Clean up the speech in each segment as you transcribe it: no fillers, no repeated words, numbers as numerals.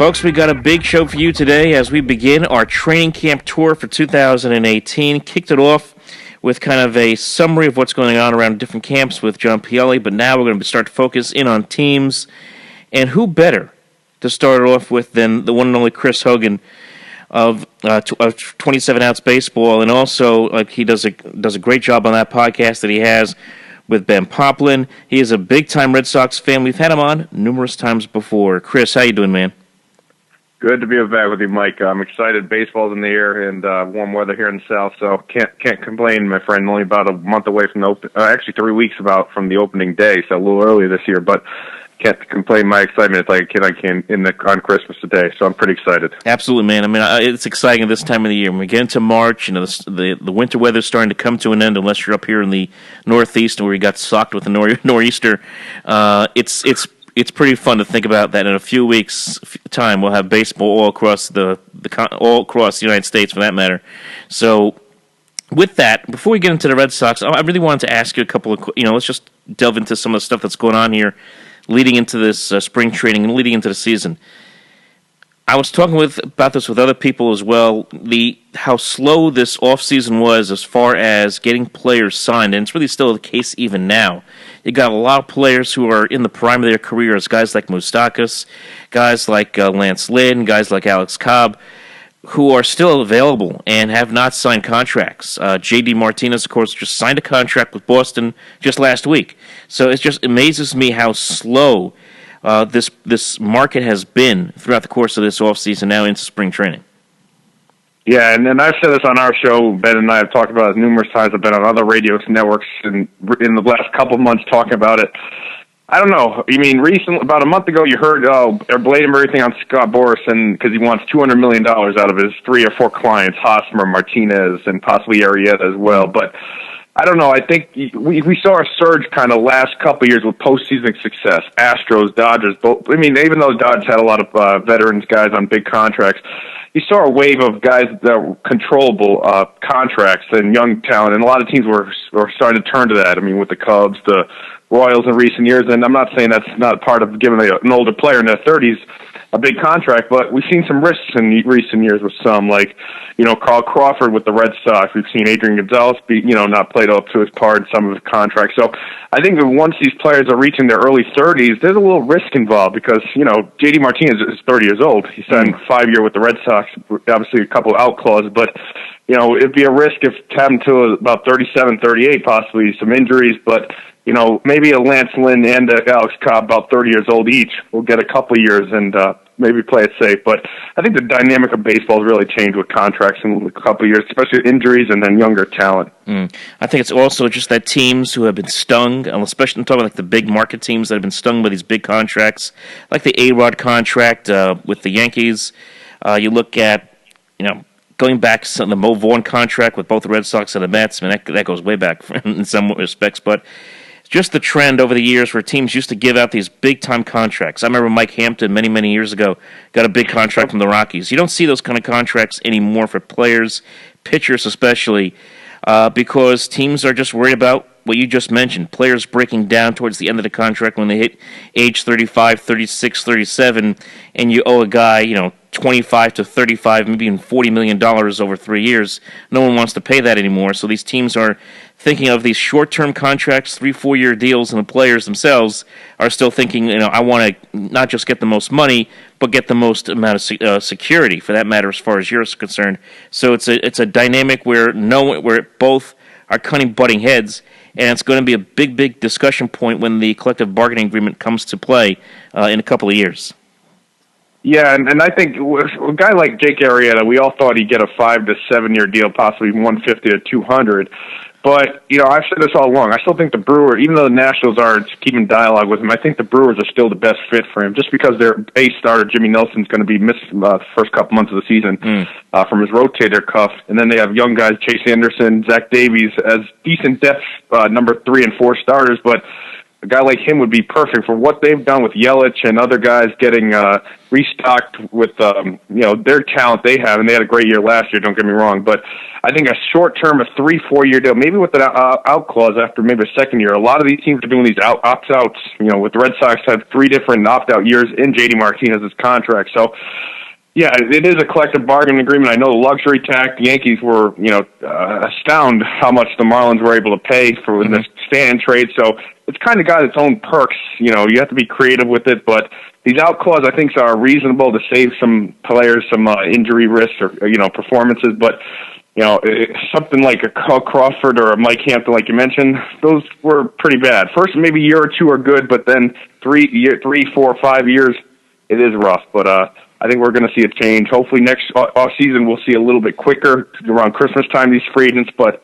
Folks, we got a big show for you today as we begin our training camp tour for 2018. Kicked it off with kind of a summary of what's going on around different camps with John Pielli, but now we're going to start to focus in on teams. And who better to start it off with than the one and only Chris Hogan of 27 Outs Baseball, and also he does a great job on that podcast that he has with Ben Poplin. He is a big-time Red Sox fan. We've had him on numerous times before. Chris, how you doing, man? Good to be back with you, Mike. I'm excited. Baseball's in the air and warm weather here in the South, so can't complain, my friend. Only about a month away from the actually 3 weeks from the opening day, so a little early this year, but can't complain. My excitement is like a kid I can on Christmas today, so I'm pretty excited. Absolutely, man. I mean, it's exciting at this time of the year. When we get into March, the winter weather's starting to come to an end, unless you're up here in the Northeast where we got socked with the nor'easter. It's pretty fun to think about that in a few weeks' time we'll have baseball all across the United States, for that matter. So, with that, before we get into the Red Sox, I really wanted to ask you a couple of, let's just delve into some of the stuff that's going on here, leading into this spring training and leading into the season. I was talking about this with other people as well. How slow this offseason was as far as getting players signed, and it's really still the case even now. You got a lot of players who are in the prime of their careers, guys like Moustakas, guys like Lance Lynn, guys like Alex Cobb, who are still available and have not signed contracts. J.D. Martinez, of course, just signed a contract with Boston just last week. So it just amazes me how slow this market has been throughout the course of this offseason, now into spring training. Yeah, and I've said this on our show. Ben and I have talked about it numerous times. I've been on other radio networks in the last couple of months talking about it. I don't know. I mean, recently, about a month ago, you heard they're blaming everything on Scott Borison because he wants $200 million out of his 3 or 4 clients, Hosmer, Martinez, and possibly Arrieta as well. But I don't know. I think we saw a surge kind of last couple of years with postseason success. Astros, Dodgers, both. I mean, even though the Dodgers had a lot of veterans guys on big contracts, you saw a wave of guys that were controllable contracts and young talent, and a lot of teams were starting to turn to that. I mean, with the Cubs, the Royals in recent years, and I'm not saying that's not part of giving an older player in their 30s a big contract, but we've seen some risks in recent years with some, like, Carl Crawford with the Red Sox. We've seen Adrian Gonzalez be, not played up to his part in some of his contracts. So I think that once these players are reaching their early 30s, there's a little risk involved because, J.D. Martinez is 30 years old. He signed 5-year with the Red Sox, obviously a couple of out clauses, but, it'd be a risk if it happened to about 37, 38, possibly some injuries, but maybe a Lance Lynn and Alex Cobb, about 30 years old each, will get a couple of years and maybe play it safe. But I think the dynamic of baseball has really changed with contracts in a couple of years, especially injuries and then younger talent. I think it's also just that teams who have been stung, especially I'm talking like the big market teams that have been stung by these big contracts, like the A-Rod contract with the Yankees. You look at, going back to the Mo Vaughn contract with both the Red Sox and the Mets. I mean, that goes way back in some respects, but just the trend over the years where teams used to give out these big-time contracts. I remember Mike Hampton many, many years ago got a big contract from the Rockies. You don't see those kind of contracts anymore for players, pitchers especially, because teams are just worried about what you just mentioned, players breaking down towards the end of the contract when they hit age 35, 36, 37, and you owe a guy, $25 to $35, maybe even $40 million over 3 years. No one wants to pay that anymore, so these teams are thinking of these short-term contracts, 3-4 year deals, and the players themselves are still thinking, I want to not just get the most money, but get the most amount of security, for that matter, as far as you're concerned. So it's a dynamic where both are butting heads, and it's going to be a big, big discussion point when the collective bargaining agreement comes to play in a couple of years. Yeah, and I think a guy like Jake Arrieta, we all thought he'd get a 5 to 7 year deal, possibly 150 to 200. But, I've said this all along. I still think the Brewers, even though the Nationals are keeping dialogue with him, I think the Brewers are still the best fit for him, just because their ace starter, Jimmy Nelson's going to be missed the first couple months of the season from his rotator cuff. And then they have young guys, Chase Anderson, Zach Davies, as decent depth number 3 and 4 starters. But a guy like him would be perfect for what they've done with Yelich and other guys getting restocked with their talent they have, and they had a great year last year. Don't get me wrong, but I think a short-term, a 3-4 year deal, maybe with an out clause after maybe a second year. A lot of these teams are doing these opt-outs. With the Red Sox have 3 different opt-out years in J.D. Martinez's contract, so. Yeah, it is a collective bargaining agreement. I know the luxury tax. The Yankees were, astounded how much the Marlins were able to pay for the stand trade. So it's kind of got its own perks. You have to be creative with it. But these out clauses, I think, are reasonable to save some players some injury risks or performances. But something like a Crawford or a Mike Hampton, like you mentioned, those were pretty bad. First, maybe a year or two are good, but then 3, 4, 5 years, it is rough. But I think we're going to see a change. Hopefully next off season we'll see a little bit quicker around Christmas time, these free agents, but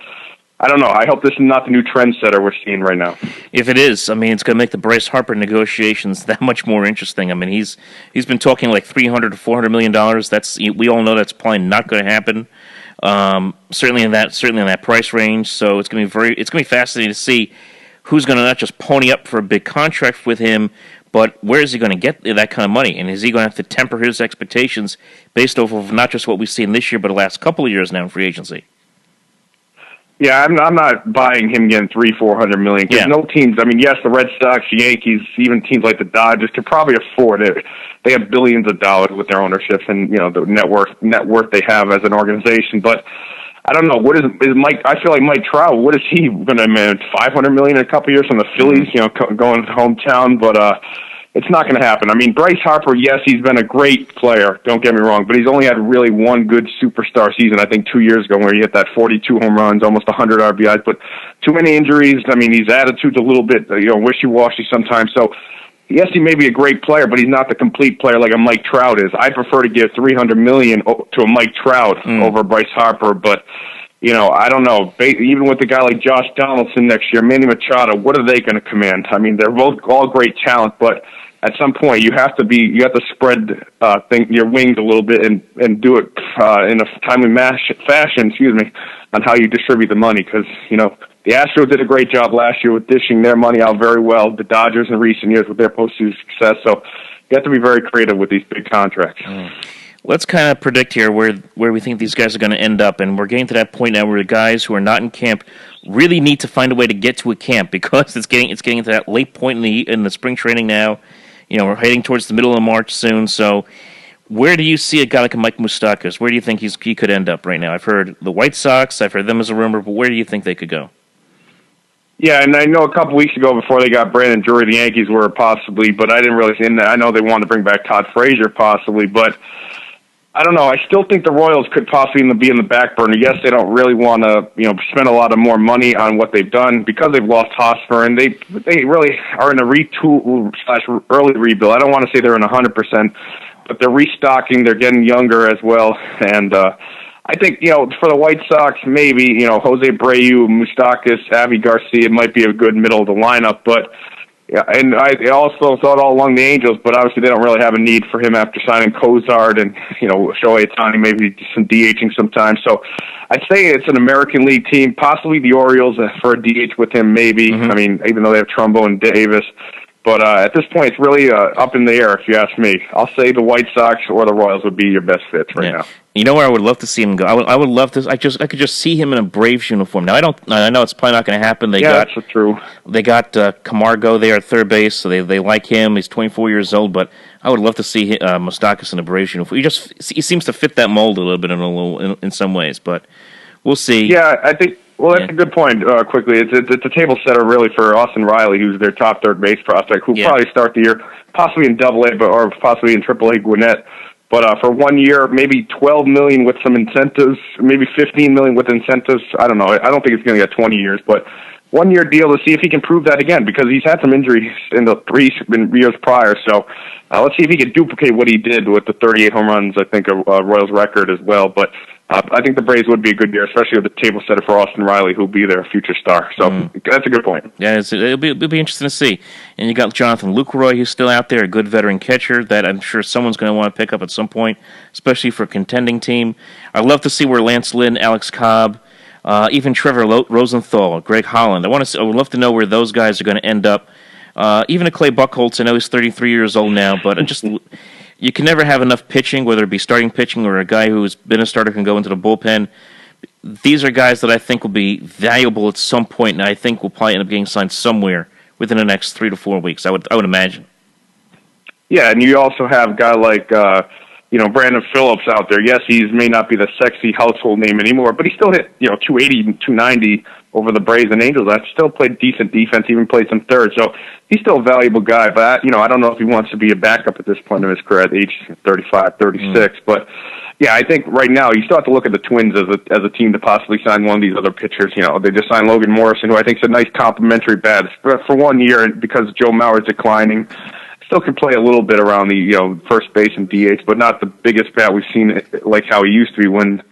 I don't know. I hope this is not the new trendsetter we're seeing right now. If it is, it's going to make the Bryce Harper negotiations that much more interesting. He's been talking like $300 to $400 million. We all know that's probably not going to happen. Certainly in that price range. So it's going to be fascinating to see who's going to not just pony up for a big contract with him, but where is he going to get that kind of money? And is he going to have to temper his expectations based off of not just what we've seen this year, but the last couple of years now in free agency? Yeah, I'm not buying him getting $300-400 million. Because no teams. Yes, the Red Sox, the Yankees, even teams like the Dodgers could probably afford it. They have billions of dollars with their ownerships and the net worth they have as an organization. But I don't know. What is Mike? I feel like Mike Trout. What is he going to demand? $500 million in a couple of years from the Phillies? Going to hometown, but it's not going to happen. Bryce Harper. Yes, he's been a great player. Don't get me wrong, but he's only had really one good superstar season. I think 2 years ago, where he hit that 42 home runs, almost 100 RBIs. But too many injuries. His attitude's a little bit wishy-washy sometimes. So. Yes, he may be a great player, but he's not the complete player like a Mike Trout is. I prefer to give $300 million to a Mike Trout over Bryce Harper, but I don't know. Even with a guy like Josh Donaldson next year, Manny Machado, what are they going to command? They're both all great talent, but at some point you have to spread your wings a little bit and do it in a timely fashion. On how you distribute the money, because the Astros did a great job last year with dishing their money out very well. The Dodgers in recent years with their postseason success. So you have to be very creative with these big contracts. Let's kind of predict here where we think these guys are going to end up, and we're getting to that point now where the guys who are not in camp really need to find a way to get to a camp, because it's getting to that late point in the spring training now. We're heading towards the middle of March soon, so. Where do you see a guy like Mike Moustakas? Where do you think he could end up right now? I've heard the White Sox. I've heard them as a rumor, but where do you think they could go? Yeah, and I know a couple weeks ago before they got Brandon Drury, the Yankees were possibly, but I didn't really see that. I know they wanted to bring back Todd Frazier possibly, but I don't know. I still think the Royals could possibly be in the back burner. Yes, they don't really want to, spend a lot of more money on what they've done because they've lost Hosmer, and they really are in a retool/early rebuild. I don't want to say they're in 100%. But they're restocking. They're getting younger as well. And I think, for the White Sox, maybe, Jose Abreu, Moustakas, Avi Garcia might be a good middle of the lineup. But, yeah, and I also thought all along the Angels, but obviously they don't really have a need for him after signing Cozart and, Shohei Ohtani, maybe some DHing sometimes. So I'd say it's an American League team, possibly the Orioles for a DH with him, maybe. Even though they have Trumbo and Davis. But at this point, it's really up in the air, if you ask me. I'll say the White Sox or the Royals would be your best fits right now. You know where I would love to see him go? I would love to. I could just see him in a Braves uniform. Now I know it's probably not going to happen. That's true. They got Camargo there at third base, so they like him. He's 24 years old, but I would love to see Moustakas in a Braves uniform. He seems to fit that mold a little bit in some ways, but we'll see. Yeah, I think. Well, that's a good point. Quickly, it's a table setter really for Austin Riley, who's their top third base prospect, who'll probably start the year possibly in Double-A, or possibly in Triple-A Gwinnett. But for 1 year, maybe $12 million with some incentives, maybe $15 million with incentives. I don't know. I don't think it's going to get 20 years, but 1 year deal to see if he can prove that again, because he's had some injuries in the 3 years prior. So let's see if he can duplicate what he did with the 38 home runs. I think a Royals record as well, but. I think the Braves would be a good year, especially with the table setter for Austin Riley, who'll be their future star. So that's a good point. Yeah, it'll be interesting to see. And you got Jonathan Lucroy, who's still out there, a good veteran catcher that I'm sure someone's going to want to pick up at some point, especially for a contending team. I'd love to see where Lance Lynn, Alex Cobb, even Trevor Rosenthal, Greg Holland. I would love to know where those guys are going to end up. Even a Clay Buchholz, I know he's 33 years old now, but you can never have enough pitching, whether it be starting pitching or a guy who's been a starter can go into the bullpen. These are guys that I think will be valuable at some point, and I think will probably end up getting signed somewhere within the next 3 to 4 weeks. I would imagine. Yeah, and you also have a guy like Brandon Phillips out there. Yes, he may not be the sexy household name anymore, but he still hit 280 and 290 over the Braves and Angels. I still played decent defense, even played some third. So he's still a valuable guy. But I don't know if he wants to be a backup at this point in his career at age 35, 36. But yeah, I think right now you still have to look at the Twins as a team to possibly sign one of these other pitchers. They just signed Logan Morrison, who I think is a nice complimentary bat for 1 year because Joe Mauer's declining. Still can play a little bit around the first base and DH, but not the biggest bat we've seen like how he used to be when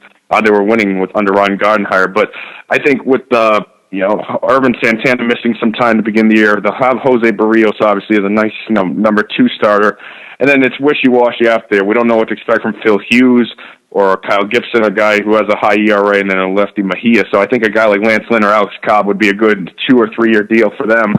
they were winning under Ron Gardenhire. But I think with Irvin Santana missing some time to begin the year, they'll have Jose Barrios obviously as a nice number 2 starter, and then it's wishy-washy out there. We don't know what to expect from Phil Hughes or Kyle Gibson, a guy who has a high ERA, and then a lefty Mejia. So I think a guy like Lance Lynn or Alex Cobb would be a good 2 or 3 year deal for them.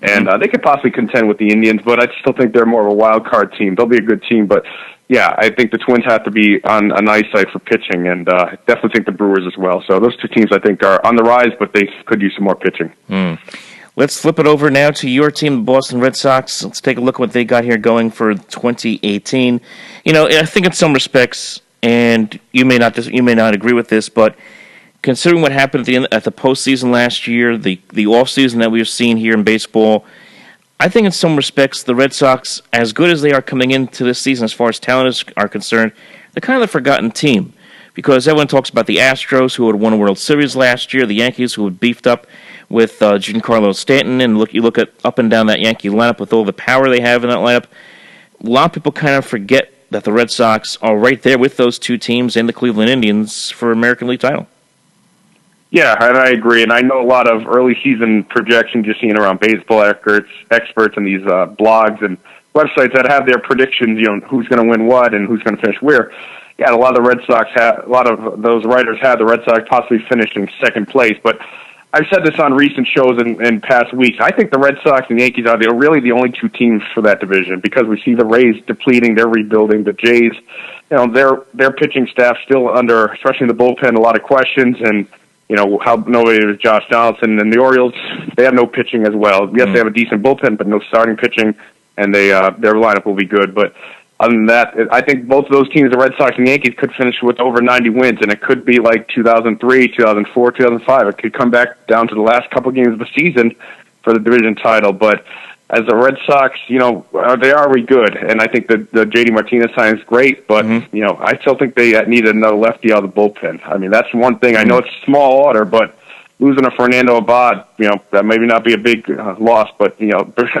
And they could possibly contend with the Indians, but I still think they're more of a wild card team. They'll be a good team, but yeah, I think the Twins have to be on an eyesight for pitching, and I definitely think the Brewers as well. So those 2 teams I think are on the rise, but they could use some more pitching. Let's flip it over now to your team, the Boston Red Sox. Let's take a look at what they got here going for 2018. I think in some respects, and you may not agree with this, but considering what happened at the postseason last year, the offseason that we've seen here in baseball, I think in some respects the Red Sox, as good as they are coming into this season as far as talent are concerned, they're kind of the forgotten team. Because everyone talks about the Astros, who had won a World Series last year, the Yankees, who had beefed up with Giancarlo Stanton, and you look at up and down that Yankee lineup with all the power they have in that lineup. A lot of people kind of forget that the Red Sox are right there with those 2 teams and the Cleveland Indians for American League title. Yeah, and I agree. And I know a lot of early season projections you're seeing around baseball experts and these blogs and websites that have their predictions, who's going to win what and who's going to finish where. Yeah, a lot of those writers had the Red Sox possibly finishing second place. But I've said this on recent shows in past weeks. I think the Red Sox and Yankees are really the only 2 teams for that division because we see the Rays depleting, they're rebuilding. The Jays, their pitching staff still under, especially in the bullpen, a lot of questions and. How nobody was Josh Donaldson, and the Orioles, they have no pitching as well. Yes, they have a decent bullpen, but no starting pitching, and their lineup will be good. But other than that, I think both of those teams, the Red Sox and Yankees, could finish with over 90 wins, and it could be like 2003, 2004, 2005. It could come back down to the last couple games of the season for the division title. But as the Red Sox, they are really good, and I think the J.D. Martinez sign is great, but, I still think they need another lefty out of the bullpen. I mean, that's one thing. I know it's small order, but losing a Fernando Abad, that maybe not be a big loss, but,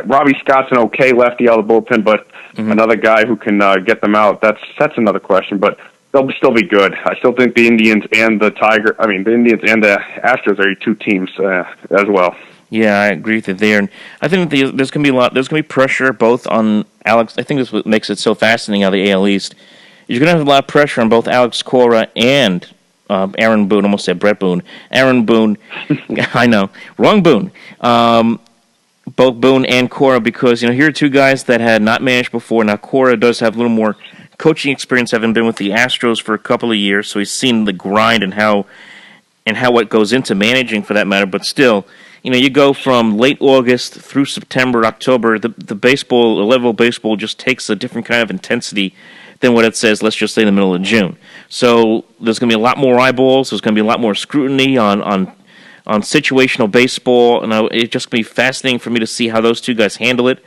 Robbie Scott's an okay lefty out of the bullpen, but another guy who can get them out, that's another question, but they'll still be good. I still think the Indians and the Astros are your 2 teams as well. Yeah, I agree with you there, and I think there's going to be pressure both on Alex. I think this is what makes it so fascinating how the AL East. You're going to have a lot of pressure on both Alex Cora and Aaron Boone. Almost said Brett Boone. Aaron Boone. I know, wrong Boone. Both Boone and Cora, because here are 2 guys that had not managed before. Now Cora does have a little more coaching experience, having been with the Astros for a couple of years, so he's seen the grind and how what goes into managing for that matter. But still. You go from late August through September, October, the level of baseball just takes a different kind of intensity than what it says, let's just say, in the middle of June. So there's going to be a lot more eyeballs, there's going to be a lot more scrutiny on situational baseball, and it's just going to be fascinating for me to see how those 2 guys handle it.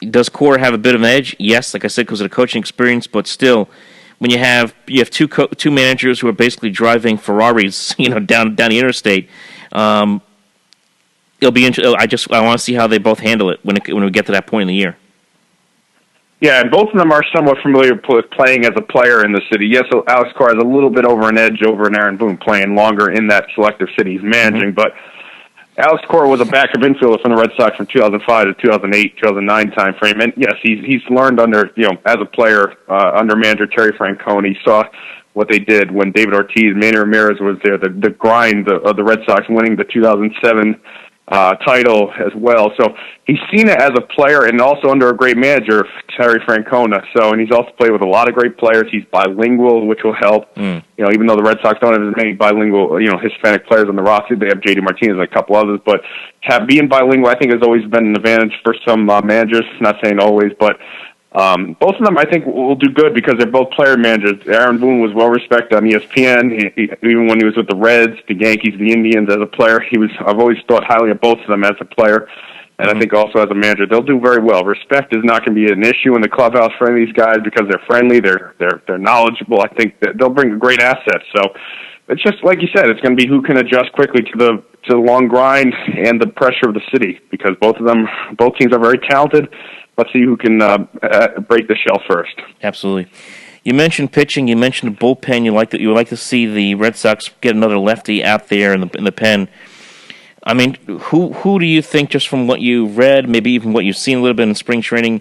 Does Cora have a bit of an edge? Yes, like I said, because of the coaching experience, but still, when you have 2 managers who are basically driving Ferraris, down the interstate, it'll be interesting. I want to see how they both handle it when we get to that point in the year. Yeah, and both of them are somewhat familiar with playing as a player in the city. Yes, so Alex Cora has a little bit over an edge over an Aaron Boone playing longer in that selective city he's managing, but Alex Cora was a backup infielder for the Red Sox from 2005 to 2008, 2009 timeframe, and yes, he's learned under as a player under manager Terry Francona. Saw what they did when David Ortiz, Manny Ramirez was there, the grind of the Red Sox winning the 2007 title as well. So he's seen it as a player and also under a great manager, Terry Francona. So, and he's also played with a lot of great players. He's bilingual, which will help. You know, even though the Red Sox don't have as many bilingual, you know, Hispanic players on the roster, they have J.D. Martinez and a couple others. But being bilingual, I think, has always been an advantage for some managers. Not saying always, but both of them, I think, will do good because they're both player managers. Aaron Boone was well respected on ESPN. Even when he was with the Reds, the Yankees, the Indians, as a player, I've always thought highly of both of them as a player, and I think also as a manager, they'll do very well. Respect is not going to be an issue in the clubhouse for any of these guys because they're friendly, they're knowledgeable. I think that they'll bring a great asset. So it's just like you said, it's going to be who can adjust quickly to the long grind and the pressure of the city because both teams are very talented. Let's see who can break the shell first. Absolutely. You mentioned pitching. You mentioned the bullpen. You like to see the Red Sox get another lefty out there in the pen. I mean, who do you think, just from what you read, maybe even what you've seen a little bit in spring training,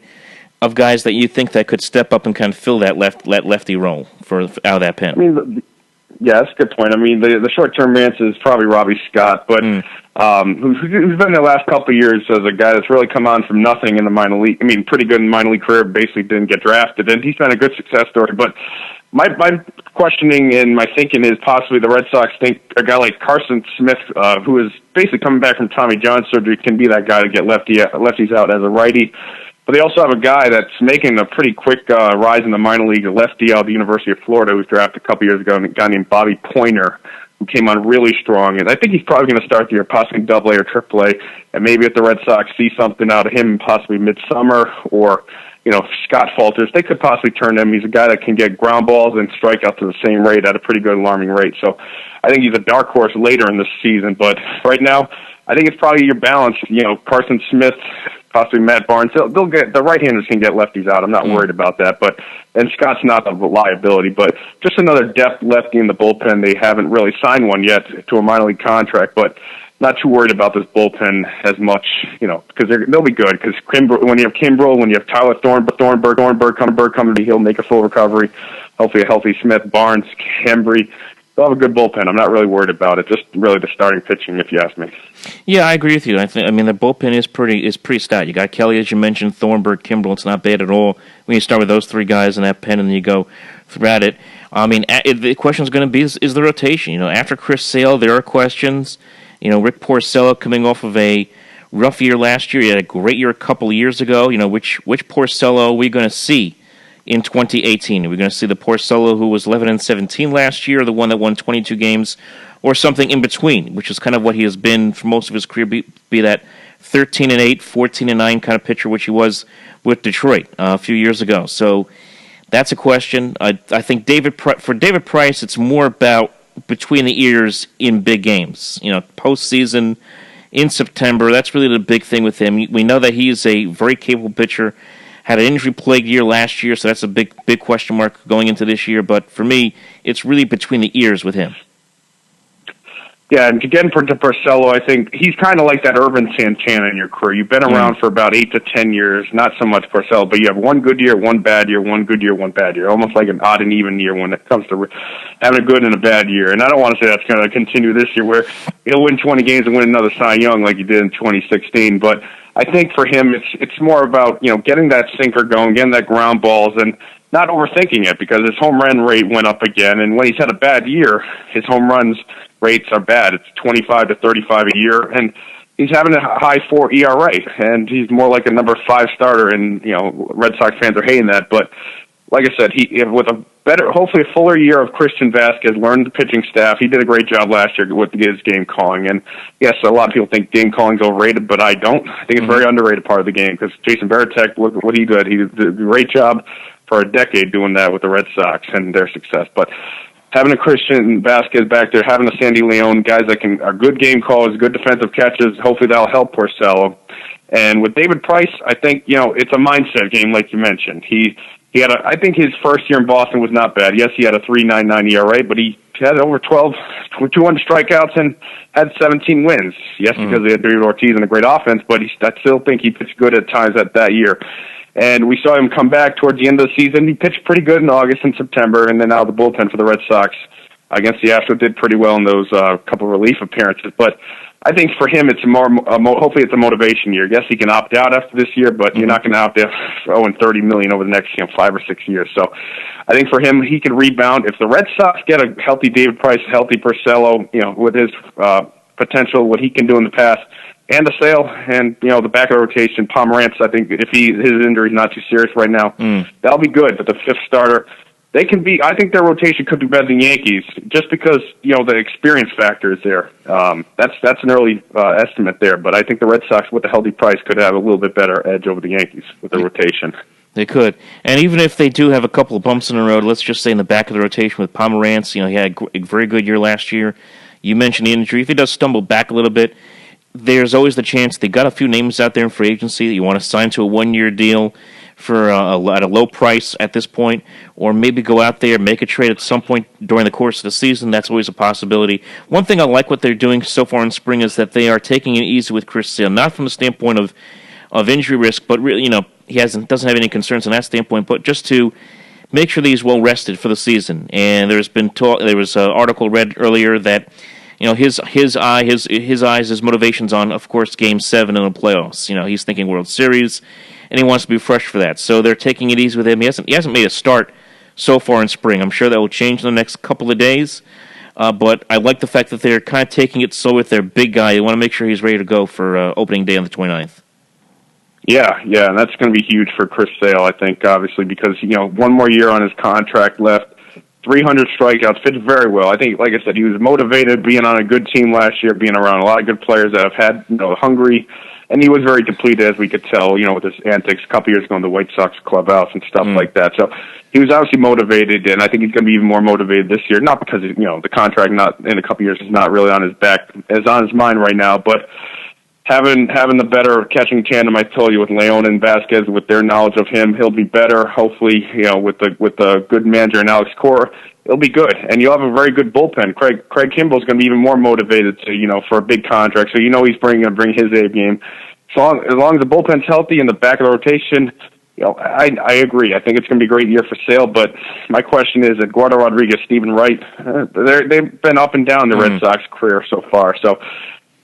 of guys that you think that could step up and kind of fill that lefty role out of that pen? I mean, yeah, that's a good point. I mean, the short-term answer is probably Robbie Scott, but who's been the last couple of years as a guy that's really come on from nothing in the minor league. I mean, pretty good in the minor league career, basically didn't get drafted, and he's been a good success story. But my questioning and my thinking is possibly the Red Sox think a guy like Carson Smith, who is basically coming back from Tommy John surgery, can be that guy to get lefties out as a righty. But they also have a guy that's making a pretty quick rise in the minor league, a lefty out of the University of Florida, who was drafted a couple years ago, a guy named Bobby Pointer, who came on really strong. And I think he's probably going to start the year possibly AA or AAA. And maybe if the Red Sox see something out of him possibly midsummer, or, you know, if Scott falters, they could possibly turn him. He's a guy that can get ground balls and strike out to the same rate at a pretty good alarming rate. So I think he's a dark horse later in the season. But right now, I think it's probably your balance. You know, Carson Smith, possibly Matt Barnes. They'll get the right-handers can get lefties out. I'm not worried about that. And Scott's not a liability. But just another depth lefty in the bullpen. They haven't really signed one yet to a minor league contract, but not too worried about this bullpen as much, you know, because they'll be good. Because when you have Kimbrel, when you have Tyler Thornburg coming, he'll make a full recovery. Hopefully, a healthy Smith, Barnes, Hembry. They'll have a good bullpen. I'm not really worried about it. Just really the starting pitching, if you ask me. Yeah, I agree with you. I mean, the bullpen is pretty stout. You got Kelly, as you mentioned, Thornburg, Kimbrel. It's not bad at all when you start with those three guys in that pen and then you go throughout it. I mean, the question is going to be is the rotation. You know, after Chris Sale, there are questions. You know, Rick Porcello coming off of a rough year last year. He had a great year a couple of years ago. You know, which Porcello are we going to see in 2018? Are we going to see the Porcello who was 11-17 last year, the one that won 22 games, or something in between, which is kind of what he has been for most of his career, be that 13-8, 14-9 kind of pitcher, which he was with Detroit a few years ago. So that's a question. I think for David Price, it's more about between the ears in big games. You know, postseason in September, that's really the big thing with him. We know that he is a very capable pitcher. Had an injury-plagued year last year, so that's a big question mark going into this year. But for me, it's really between the ears with him. Yeah, and again, for Porcello, I think he's kind of like that Urban Santana in your career. You've been around for about 8 to 10 years, not so much Porcello, but you have one good year, one bad year, one good year, one bad year, almost like an odd and even year when it comes to having a good and a bad year. And I don't want to say that's going to continue this year where he'll win 20 games and win another Cy Young like he did in 2016, but I think for him, it's more about, you know, getting that sinker going, getting that ground balls, and not overthinking it because his home run rate went up again. And when he's had a bad year, his home runs rates are bad. It's 25 to 35 a year, and he's having a high 4 ERA, and he's more like a number 5 starter. And you know, Red Sox fans are hating that, but like I said, he with a better, hopefully a fuller year of Christian Vasquez, learned the pitching staff. He did a great job last year with his game calling. And yes, a lot of people think game calling's overrated, but I don't. I think it's a very underrated part of the game because Jason Varitek, look at what he did. He did a great job for a decade doing that with the Red Sox and their success. But having a Christian Vasquez back there, having a Sandy Leon, guys that are good game callers, good defensive catches, hopefully that'll help Porcello. And with David Price, I think, you know, it's a mindset game, like you mentioned. He had I think his first year in Boston was not bad. Yes, he had a 3.99 ERA, but he had over 200 strikeouts and had 17 wins. Yes, because they had David Ortiz and a great offense, but I still think he pitched good at times that year. And we saw him come back towards the end of the season. He pitched pretty good in August and September, and then out of the bullpen for the Red Sox against the Astros did pretty well in those couple relief appearances. But I think for him, it's more. Hopefully, it's a motivation year. Yes, he can opt out after this year, but you're not going to opt out for owing $30 million over the next 5 or 6 years. So, I think for him, he can rebound. If the Red Sox get a healthy David Price, healthy Porcello, with his potential, what he can do in the past, and the Sale, and the back of the rotation, Pomerantz. I think if his injury is not too serious right now, that'll be good. But the fifth starter. They can be. I think their rotation could be better than the Yankees, just because the experience factor is there. That's an early estimate there, but I think the Red Sox, with the healthy Price, could have a little bit better edge over the Yankees with their rotation. They could, and even if they do have a couple of bumps in the road, let's just say in the back of the rotation with Pomerantz, he had a very good year last year. You mentioned the injury. If he does stumble back a little bit, there's always the chance they got a few names out there in free agency that you want to sign to a 1-year deal for at a low price at this point, or maybe go out there, make a trade at some point during the course of the season. That's always a possibility. One thing I like what they're doing so far in spring is that they are taking it easy with Chris Sale, not from the standpoint of injury risk, but really, he doesn't have any concerns on that standpoint, but just to make sure that he's well rested for the season. And there's been talk. There was an article read earlier that his motivations on, of course, Game 7 in the playoffs. He's thinking World Series, and he wants to be fresh for that. So they're taking it easy with him. He hasn't made a start so far in spring. I'm sure that will change in the next couple of days. But I like the fact that they're kind of taking it slow with their big guy. They want to make sure he's ready to go for opening day on the 29th. Yeah, and that's going to be huge for Chris Sale, I think, obviously, because, one more year on his contract left, 300 strikeouts, fits very well. I think, like I said, he was motivated being on a good team last year, being around a lot of good players that have had, hungry, and he was very depleted, as we could tell, with his antics a couple years ago in the White Sox clubhouse and stuff like that. So he was obviously motivated, and I think he's going to be even more motivated this year, not because, the contract not in a couple years is not really on his back, is on his mind right now, but having the better catching tandem, I told you, with Leon and Vasquez, with their knowledge of him, he'll be better. Hopefully, with the good manager and Alex Cora, it'll be good. And you'll have a very good bullpen. Craig Kimball's going to be even more motivated to, for a big contract. So he's going to bring his A game. As long as the bullpen's healthy in the back of the rotation, I agree. I think it's going to be a great year for Sale. But my question is, Eduardo Rodriguez, Stephen Wright, they've been up and down the Red Sox career so far. So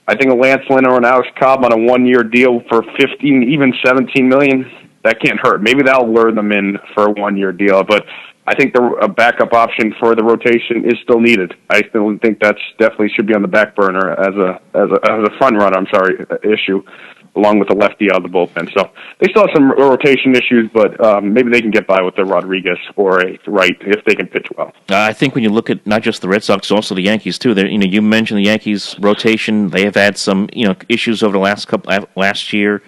I think a Lance Lynn or an Alex Cobb on a 1-year deal for $15, even $17 million, that can't hurt. Maybe that'll lure them in for a 1-year deal, but I think a backup option for the rotation is still needed. I still think that's definitely should be on the back burner as a front runner. Issue, along with the lefty out of the bullpen. So they still have some rotation issues, but maybe they can get by with the Rodriguez or a Wright if they can pitch well. I think when you look at not just the Red Sox, also the Yankees too. You mentioned the Yankees rotation. They have had some issues over the last year.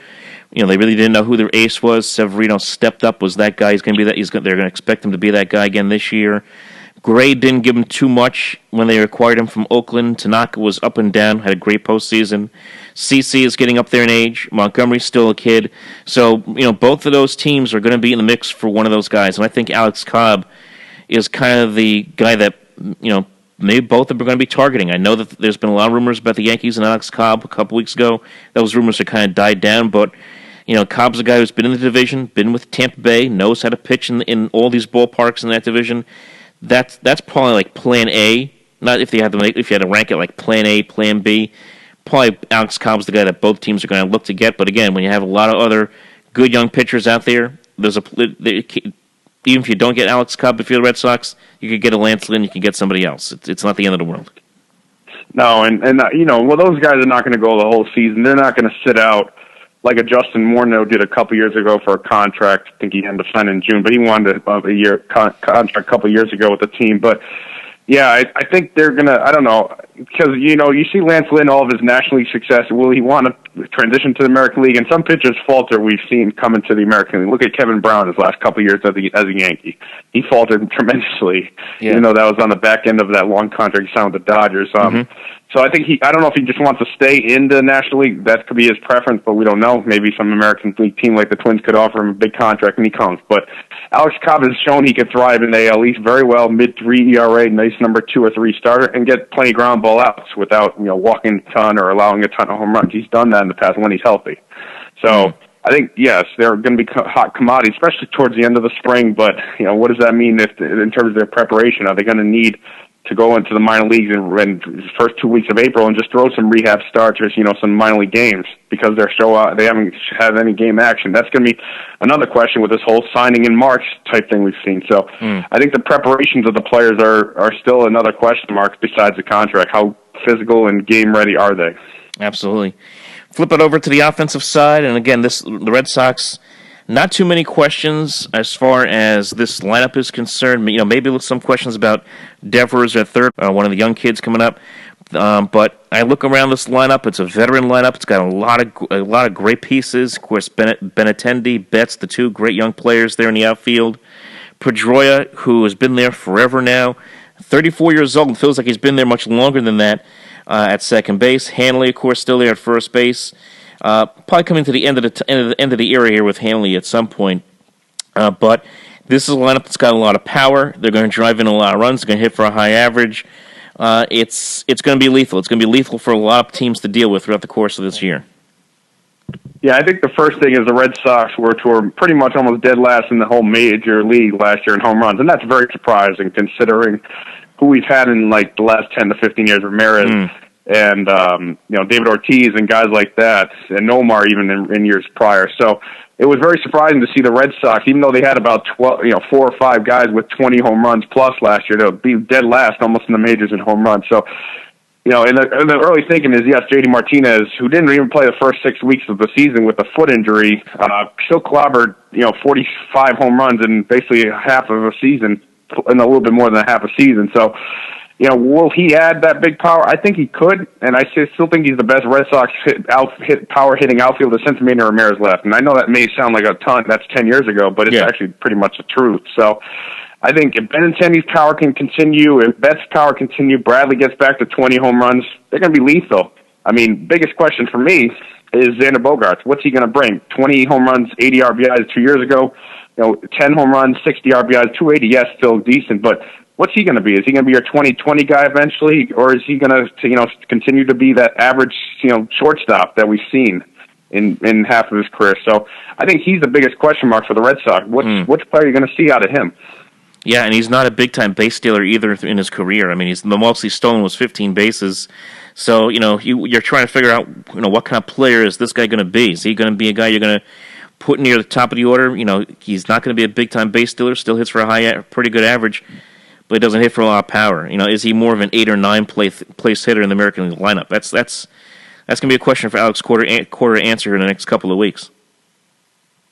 They really didn't know who their ace was. Severino stepped up. Was that guy? He's going to be that. They're going to expect him to be that guy again this year. Gray didn't give him too much when they acquired him from Oakland. Tanaka was up and down, had a great postseason. CC is getting up there in age. Montgomery's still a kid. So, both of those teams are going to be in the mix for one of those guys. And I think Alex Cobb is kind of the guy that, maybe both of them are going to be targeting. I know that there's been a lot of rumors about the Yankees and Alex Cobb a couple weeks ago. Those rumors have kind of died down, but Cobb's a guy who's been in the division, been with Tampa Bay, knows how to pitch in all these ballparks in that division. That's probably like Plan A. Not if you had to rank it like Plan A, Plan B. Probably Alex Cobb's the guy that both teams are going to look to get. But again, when you have a lot of other good young pitchers out there, even if you don't get Alex Cobb, if you're the Red Sox, you could get a Lance Lynn, you can get somebody else. It's not the end of the world. No, and those guys are not going to go the whole season. They're not going to sit out like a Justin Morneau did a couple years ago for a contract. I think he ended up signing in June, but he wanted a year contract a couple years ago with the team. But yeah, I think they're gonna. I don't know, because you see Lance Lynn, all of his National League success. Will he want to transition to the American League? And some pitchers falter. We've seen coming to the American League. Look at Kevin Brown his last couple of years as a Yankee. He faltered tremendously. Yeah. That was on the back end of that long contract he signed with the Dodgers. So I think I don't know if he just wants to stay in the National League. That could be his preference, but we don't know. Maybe some American League team like the Twins could offer him a big contract and he comes. But Alex Cobb has shown he could thrive in the AL East very well, mid-3 ERA, nice number 2 or 3 starter, and get plenty of ground ball outs without walking a ton or allowing a ton of home runs. He's done that in the past when he's healthy. So I think, yes, they're going to be hot commodities, especially towards the end of the spring. But what does that mean in terms of their preparation? Are they going to need to go into the minor leagues in the first 2 weeks of April and just throw some rehab starters, some minor league games because they haven't had any game action. That's going to be another question with this whole signing in March type thing we've seen. So I think the preparations of the players are still another question mark besides the contract. How physical and game ready are they? Absolutely. Flip it over to the offensive side, and again, the Red Sox. Not too many questions as far as this lineup is concerned. Maybe some questions about Devers at third, one of the young kids coming up. But I look around this lineup; it's a veteran lineup. It's got a lot of great pieces. Of course, Benintendi, Betts, the two great young players there in the outfield. Pedroia, who has been there forever now, 34 years old, and feels like he's been there much longer than that at second base. Hanley, of course, still there at first base. Probably coming to the end of the era here with Hanley at some point. But this is a lineup that's got a lot of power. They're going to drive in a lot of runs. They're going to hit for a high average. It's going to be lethal. It's going to be lethal for a lot of teams to deal with throughout the course of this year. Yeah, I think the first thing is the Red Sox were pretty much almost dead last in the whole major league last year in home runs, and that's very surprising considering who we've had in the last 10 to 15 years. Ramirez. And David Ortiz and guys like that, and Nomar even in years prior. So it was very surprising to see the Red Sox, even though they had about 4 or 5 guys with 20 home runs plus last year, to be dead last almost in the majors in home runs. So, in the early thinking is, yes, J.D. Martinez, who didn't even play the first 6 weeks of the season with a foot injury, still clobbered 45 home runs in basically half of a season, and a little bit more than half a season. So, will he add that big power? I think he could, and I still think he's the best Red Sox power hitting outfielder since Manny Ramirez left. And I know that may sound like a ton. That's 10 years ago, but it's actually pretty much the truth. So I think if Benintendi's power can continue, if Betts' power continue, Bradley gets back to 20 home runs, they're going to be lethal. I mean, biggest question for me is Xander Bogaerts. What's he going to bring? 20 home runs, 80 RBIs 2 years ago, 10 home runs, 60 RBIs, 280. Yes, still decent, but what's he going to be? Is he going to be your 20-20 guy eventually, or is he going to continue to be that average shortstop that we've seen in half of his career? So I think he's the biggest question mark for the Red Sox. Which player are you going to see out of him? Yeah, and he's not a big-time base stealer either in his career. I mean, the most he's stolen was 15 bases. So, you're trying to figure out, what kind of player is this guy going to be? Is he going to be a guy you're going to put near the top of the order? He's not going to be a big-time base stealer, still hits for a pretty good average, but he doesn't hit for a lot of power. Is he more of an 8 or 9 place hitter in the American League lineup? That's going to be a question for Alex Cora to answer in the next couple of weeks.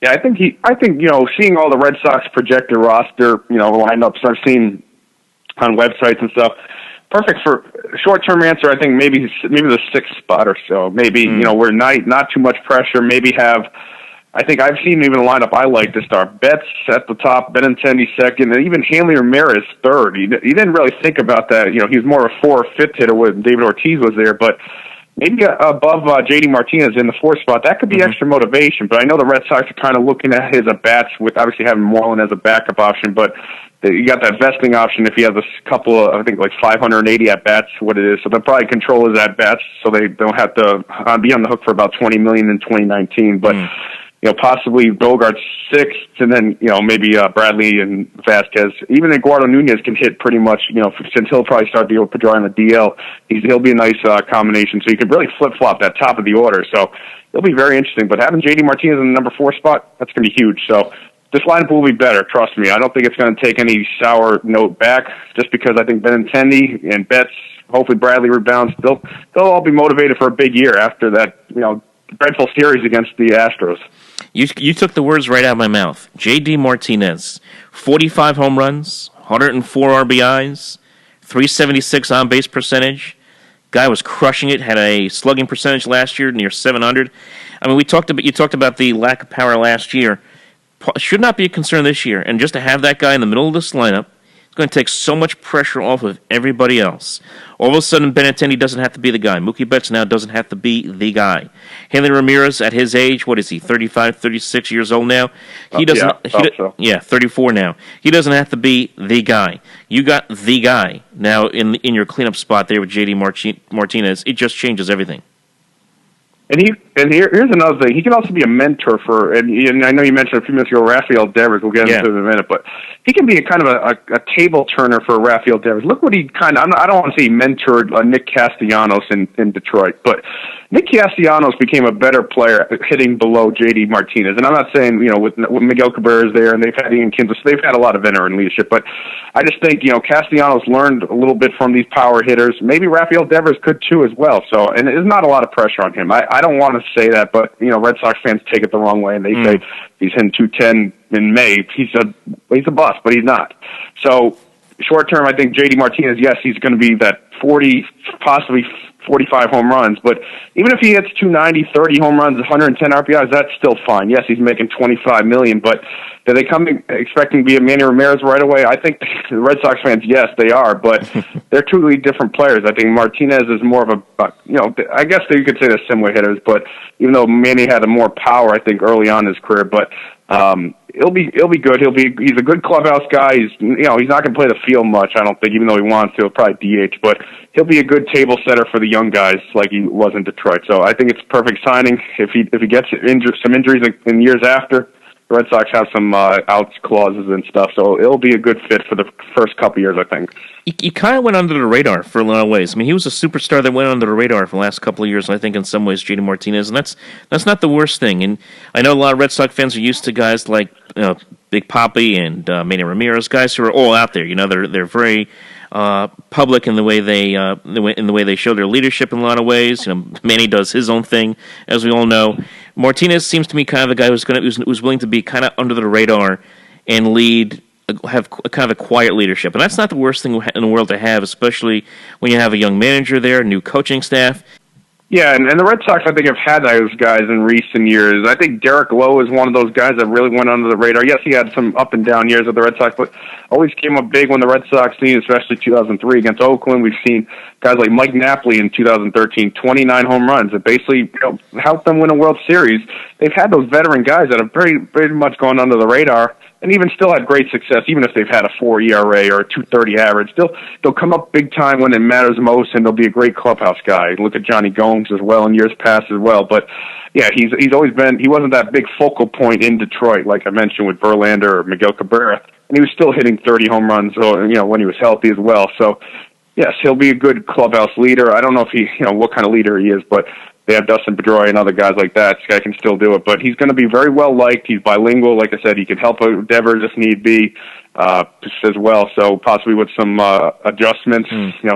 Yeah, I think seeing all the Red Sox projected roster, lineups I've seen on websites and stuff, perfect for short-term answer. I think maybe the 6th spot or so. Maybe we're not too much pressure. Maybe have. I think I've seen even a lineup I like to start. Betts at the top, Benintendi second, and even Hanley Ramirez third. He didn't really think about that. He was more of a 4th or 5th hitter when David Ortiz was there, but maybe above J.D. Martinez in the 4th spot. That could be extra motivation, but I know the Red Sox are kind of looking at his at-bats with obviously having Moreland as a backup option, but you got that vesting option if he has a couple of, I think, 580 at-bats, what it is. So they'll probably control his at-bats so they don't have to be on the hook for about $20 million in 2019, but possibly Bogaerts 6th, and then, maybe Bradley and Vasquez. Even Eduardo Nunez can hit pretty much, since he'll probably start the Pedroia on the DL. He'll be a nice combination. So you can really flip-flop that top of the order. So it'll be very interesting. But having J.D. Martinez in the number 4 spot, that's going to be huge. So this lineup will be better, trust me. I don't think it's going to take any sour note back just because I think Benintendi and Betts, hopefully Bradley rebounds. They'll all be motivated for a big year after that, dreadful series against the Astros. You took the words right out of my mouth. J.D. Martinez, 45 home runs, 104 RBIs, 376 on-base percentage. Guy was crushing it, had a slugging percentage last year near 700. I mean, you talked about the lack of power last year. Should not be a concern this year. And just to have that guy in the middle of this lineup, it's going to take so much pressure off of everybody else. All of a sudden, Benintendi doesn't have to be the guy. Mookie Betts now doesn't have to be the guy. Hanley Ramirez, at his age, what is he, 35, 36 years old now? He doesn't. Yeah, 34 now. He doesn't have to be the guy. You got the guy now in your cleanup spot there with J.D. Martinez. It just changes everything. Here's another thing. He can also be a mentor for, and I know you mentioned a few minutes ago Rafael Devers. We'll get into it in a minute, but he can be a kind of a table turner for Rafael Devers. Look what he I don't want to say he mentored Nick Castellanos in Detroit, but Nick Castellanos became a better player hitting below J.D. Martinez. And I'm not saying, with Miguel Cabrera's there and they've had Ian Kinsler, so they've had a lot of veteran leadership, but I just think, Castellanos learned a little bit from these power hitters. Maybe Rafael Devers could too as well. So, and there's not a lot of pressure on him. I don't want to say that, but, Red Sox fans take it the wrong way and they say he's hitting 210 in May. He's a bust, but he's not. So, short term, I think J.D. Martinez, yes, he's going to be that 40, possibly 45 home runs, but even if he hits 290, 30 home runs, 110 RBIs, that's still fine. Yes, he's making $25 million, but do they come expecting to be a Manny Ramirez right away? I think the Red Sox fans, yes, they are, but they're truly different players. I think Martinez is more of I guess you could say they're similar hitters, but even though Manny had a more power, I think, early on in his career, but he'll be good. He's a good clubhouse guy. He's not going to play the field much, I don't think, even though he wants to. He'll probably DH, but he'll be a good table setter for the young guys like he was in Detroit. So I think it's a perfect signing. If he gets some injuries in years after, the Red Sox have some outs clauses and stuff, so it'll be a good fit for the first couple years, I think. He kind of went under the radar for a lot of ways. I mean, he was a superstar that went under the radar for the last couple of years, and I think in some ways J.D. Martinez, and that's not the worst thing. And I know a lot of Red Sox fans are used to guys like Big Papi and Manny Ramirez, guys who are all out there. They're very public in the way they show their leadership in a lot of ways. Manny does his own thing, as we all know. Martinez seems to me kind of a guy who's willing to be kind of under the radar and have kind of a quiet leadership. And that's not the worst thing in the world to have, especially when you have a young manager there, a new coaching staff. Yeah, and the Red Sox, I think, have had those guys in recent years. I think Derek Lowe is one of those guys that really went under the radar. Yes, he had some up and down years with the Red Sox, but always came up big when the Red Sox team, especially 2003 against Oakland. We've seen guys like Mike Napoli in 2013, 29 home runs that basically helped them win a World Series. They've had those veteran guys that have very, very much gone under the radar and even still had great success, even if they've had a 4 ERA or a 2.30 average. They'll come up big time when it matters most, and they'll be a great clubhouse guy. Look at Johnny Gomes as well in years past as well. But yeah, he's always been. He wasn't that big focal point in Detroit, like I mentioned with Verlander or Miguel Cabrera, and he was still hitting 30 home runs, when he was healthy as well. So yes, he'll be a good clubhouse leader. I don't know if he, what kind of leader he is, but they have Dustin Pedroia and other guys like that. This guy can still do it, but he's going to be very well liked. He's bilingual, like I said. He can help Devers if need be as well. So possibly with some adjustments,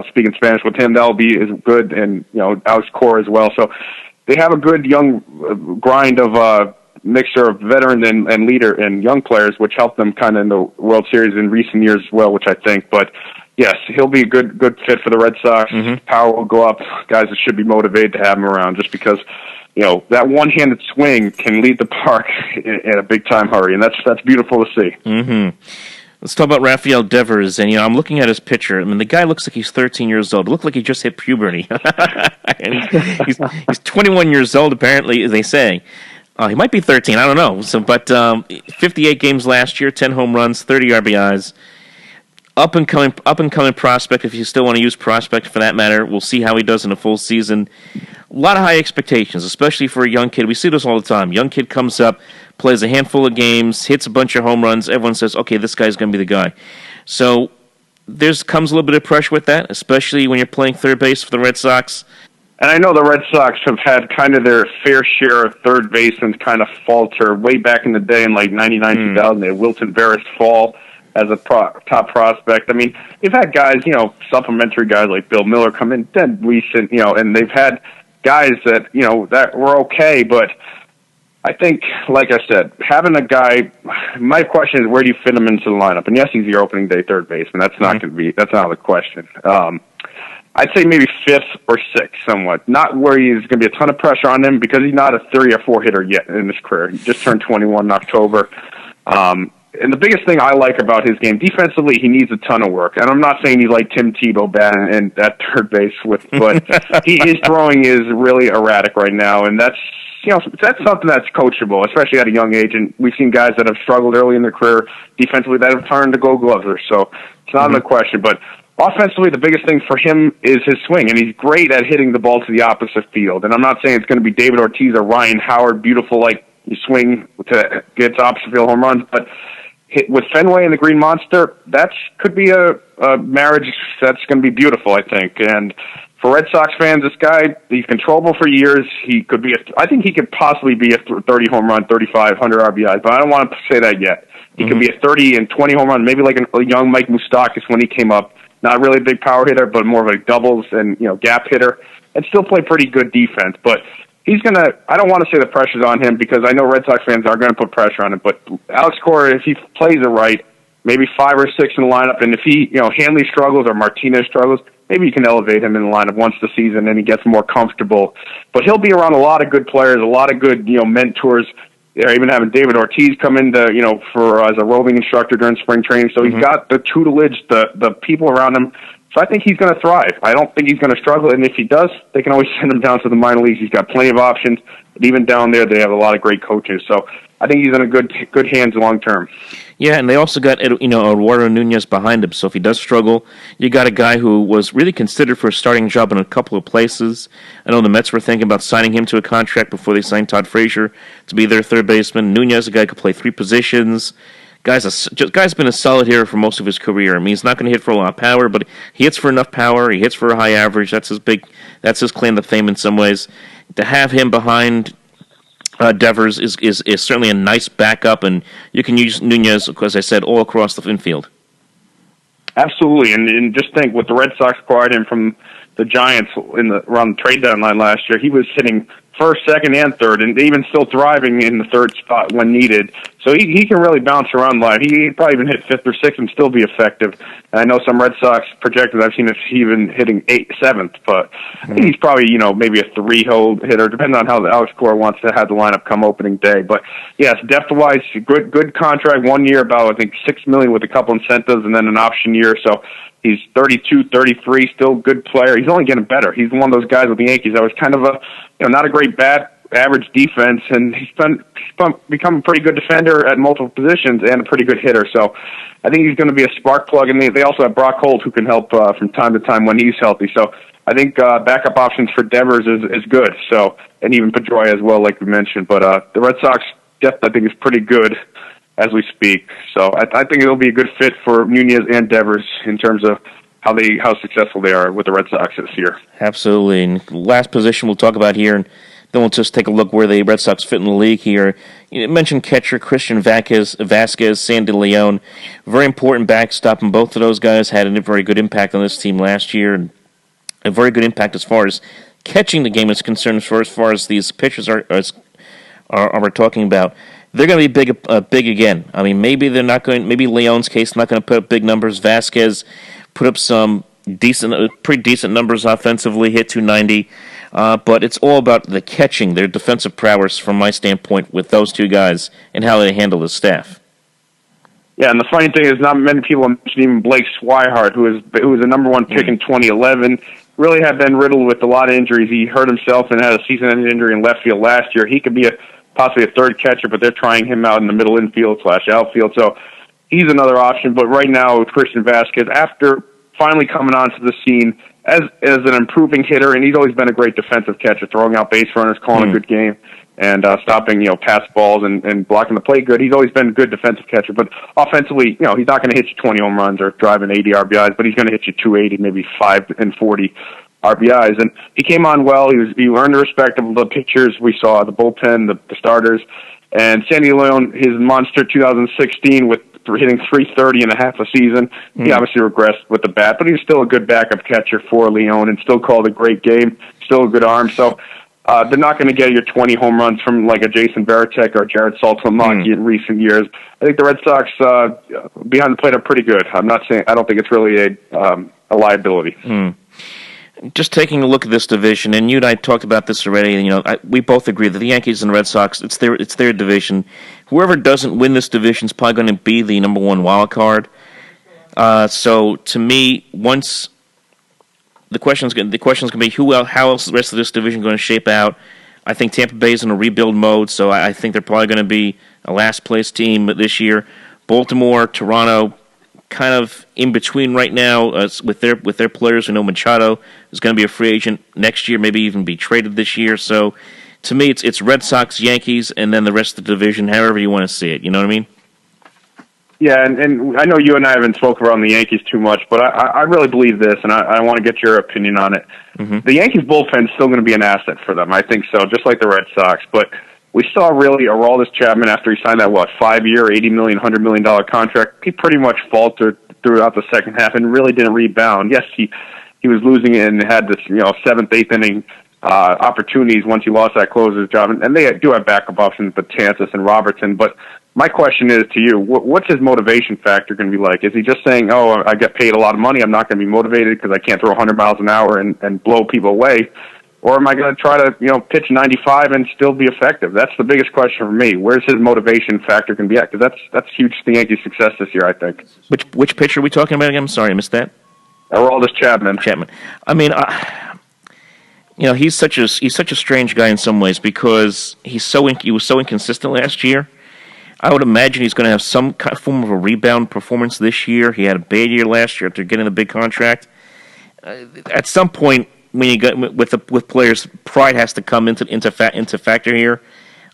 speaking Spanish with him, that'll be as good. And Alex Cora as well. So they have a good young grind of mixture of veteran and leader and young players, which helped them kind of in the World Series in recent years as well, which I think. But yes, he'll be a good fit for the Red Sox. Power will go up. Guys that should be motivated to have him around just because, that one-handed swing can lead the park in a big-time hurry, and that's beautiful to see. Let's talk about Rafael Devers, and I'm looking at his picture. I mean, the guy looks like he's 13 years old. It looks like he just hit puberty. And he's 21 years old, apparently, as they say. He might be 13, I don't know. But 58 games last year, 10 home runs, 30 RBIs. Up and coming prospect, if you still want to use prospect for that matter. We'll see how he does in a full season. A lot of high expectations, especially for a young kid. We see this all the time. Young kid comes up, plays a handful of games, hits a bunch of home runs. Everyone says, okay, this guy's going to be the guy. So comes a little bit of pressure with that, especially when you're playing third base for the Red Sox. And I know the Red Sox have had kind of their fair share of third basemen kind of falter way back in the day in like 99, 2000. They had Wilton Veras fall as a top prospect. I mean, they've had guys, supplementary guys like Bill Miller come in dead recent, and they've had guys that, that were okay, but I think, like I said, having a guy, my question is, where do you fit him into the lineup? And yes, he's your opening day third baseman. That's not that's not the question. I'd say maybe fifth or sixth somewhat. Not where he's going to be a ton of pressure on him because he's not a 3 or 4 hitter yet in his career. He just turned 21 in October. And the biggest thing I like about his game, defensively, he needs a ton of work. And I'm not saying he's like Tim Tebow bad and at third base, but his throwing is really erratic right now. And that's something that's coachable, especially at a young age. And we've seen guys that have struggled early in their career defensively that have turned to Gold Glovers. So it's not a question. But offensively, the biggest thing for him is his swing, and he's great at hitting the ball to the opposite field. And I'm not saying it's going to be David Ortiz or Ryan Howard, beautiful, like you swing to get to opposite field home runs, but with Fenway and the Green Monster, that could be a marriage that's going to be beautiful, I think. And for Red Sox fans, this guy, he's controllable for years. He could be I think he could possibly be a 30 home run, 35, 100 RBIs, but I don't want to say that yet. He could be a 30 and 20 home run, maybe like a young Mike Moustakas when he came up. Not really a big power hitter, but more of a doubles and gap hitter, and still play pretty good defense. But he's gonna. I don't want to say the pressure's on him because I know Red Sox fans are going to put pressure on him. But Alex Cora, if he plays it right, maybe 5 or 6 in the lineup, and if he, Hanley struggles or Martinez struggles, maybe you can elevate him in the lineup once the season and he gets more comfortable. But he'll be around a lot of good players, a lot of good mentors. They're even having David Ortiz come in to, for as a roving instructor during spring training. So he's got the tutelage, the people around him. So I think he's going to thrive. I don't think he's going to struggle. And if he does, they can always send him down to the minor leagues. He's got plenty of options. But even down there, they have a lot of great coaches. So I think he's in a good hands long term. Yeah, and they also got Eduardo Nunez behind him. So if he does struggle, you got a guy who was really considered for a starting job in a couple of places. I know the Mets were thinking about signing him to a contract before they signed Todd Frazier to be their third baseman. Nunez, a guy who could play 3 positions. Guy's been a solid hitter for most of his career. I mean, he's not going to hit for a lot of power, but he hits for enough power. He hits for a high average. That's his claim to fame in some ways. To have him behind Devers is certainly a nice backup, and you can use Nunez, as I said, all across the infield. Absolutely, and just think, what the Red Sox acquired him from the Giants around the trade deadline last year, he was hitting first, second, and third, and even still thriving in the third spot when needed. So he can really bounce around live. He'd probably even hit 5th or 6th and still be effective. And I know some Red Sox projected, I've seen it even hitting 8th, 7th, but I think he's probably, maybe a 3-hole hitter, depending on how the Alex Cora wants to have the lineup come opening day. But yes, depth-wise, good contract, 1 year, about, I think, $6 million with a couple incentives, and then an option year. So he's 32, 33, still a good player. He's only getting better. He's one of those guys with the Yankees that was kind of not a great bat, average defense, and he's become a pretty good defender at multiple positions and a pretty good hitter. So I think he's going to be a spark plug, and they also have Brock Holt, who can help from time to time when he's healthy. So I think backup options for Devers is good. So, and even Pedroia as well, like we mentioned. But the Red Sox depth, I think, is pretty good as we speak. So I think it'll be a good fit for Nunez and Devers in terms of how successful they are with the Red Sox this year. Absolutely. And last position we'll talk about here, and then we'll just take a look where the Red Sox fit in the league here. You mentioned catcher Christian Vasquez, Sandy Leon. Very important backstop, and both of those guys had a very good impact on this team last year, and a very good impact as far as catching the game is concerned, as far as these pitchers are talking about. They're going to be big again. I mean, maybe Leon's case not going to put up big numbers. Vasquez put up some pretty decent numbers offensively, hit 290. But it's all about the catching, their defensive prowess from my standpoint with those two guys and how they handle the staff. Yeah, and the funny thing is not many people mention even Blake Swihart, who was the number 1 pick in 2011, really had been riddled with a lot of injuries. He hurt himself and had a season-ending injury in left field last year. He could be possibly a third catcher, but they're trying him out in the middle infield/outfield. So he's another option. But right now with Christian Vasquez, after finally coming onto the scene as an improving hitter, and he's always been a great defensive catcher, throwing out base runners, calling a good game, and stopping pass balls and blocking the play good. He's always been a good defensive catcher, but offensively, he's not going to hit you 20 home runs or driving 80 RBIs, but he's going to hit you 280, maybe 540 RBIs. And he came on well. He earned the respect of the pitchers we saw, the bullpen, the starters. And Sandy Leon, his monster 2016 with hitting 330 and a half a season. He obviously regressed with the bat, but he was still a good backup catcher for Leon and still called a great game, still a good arm. So they're not going to get your 20 home runs from like a Jason Varitek or Jared Saltalamacchi in recent years. I think the Red Sox behind the plate are pretty good. I don't think it's really a liability. Just taking a look at this division, and you and I talked about this already. We both agree that the Yankees and the Red Sox, it's their division. Whoever doesn't win this division is probably going to be the number 1 wild card. So to me, once the question's going to be how else the rest of this division going to shape out. I think Tampa Bay is in a rebuild mode, so I think they're probably going to be a last place team this year. Baltimore, Toronto, kind of in between right now with their players. We know Machado is going to be a free agent next year, maybe even be traded this year. So to me, it's Red Sox, Yankees, and then the rest of the division, however you want to see it. You know what I mean? Yeah, and I know you and I haven't spoken around the Yankees too much, but I really believe this, and I want to get your opinion on it. Mm-hmm. The Yankees bullpen is still going to be an asset for them. I think so, just like the Red Sox. But we saw really Aroldis Chapman, after he signed that, 5-year, $80 million, $100 million contract, he pretty much faltered throughout the second half and really didn't rebound. Yes, he was losing it and had this, seventh, eighth inning opportunities once he lost that closer's job. And they do have backup options, Betances and Robertson, but my question is to you, what's his motivation factor going to be like? Is he just saying, oh, I get paid a lot of money, I'm not going to be motivated because I can't throw 100 miles an hour and blow people away? Or am I going to try to, pitch 95 and still be effective? That's the biggest question for me. Where's his motivation factor going to be at? Because that's huge to the Yankees' success this year, I think. Which pitcher are we talking about again? I'm sorry, I missed that. Aroldis Chapman. I mean, he's such a strange guy in some ways because he was so inconsistent last year. I would imagine he's going to have some kind of form of a rebound performance this year. He had a bad year last year after getting the big contract. At some point, when you get with players, pride has to come into factor here.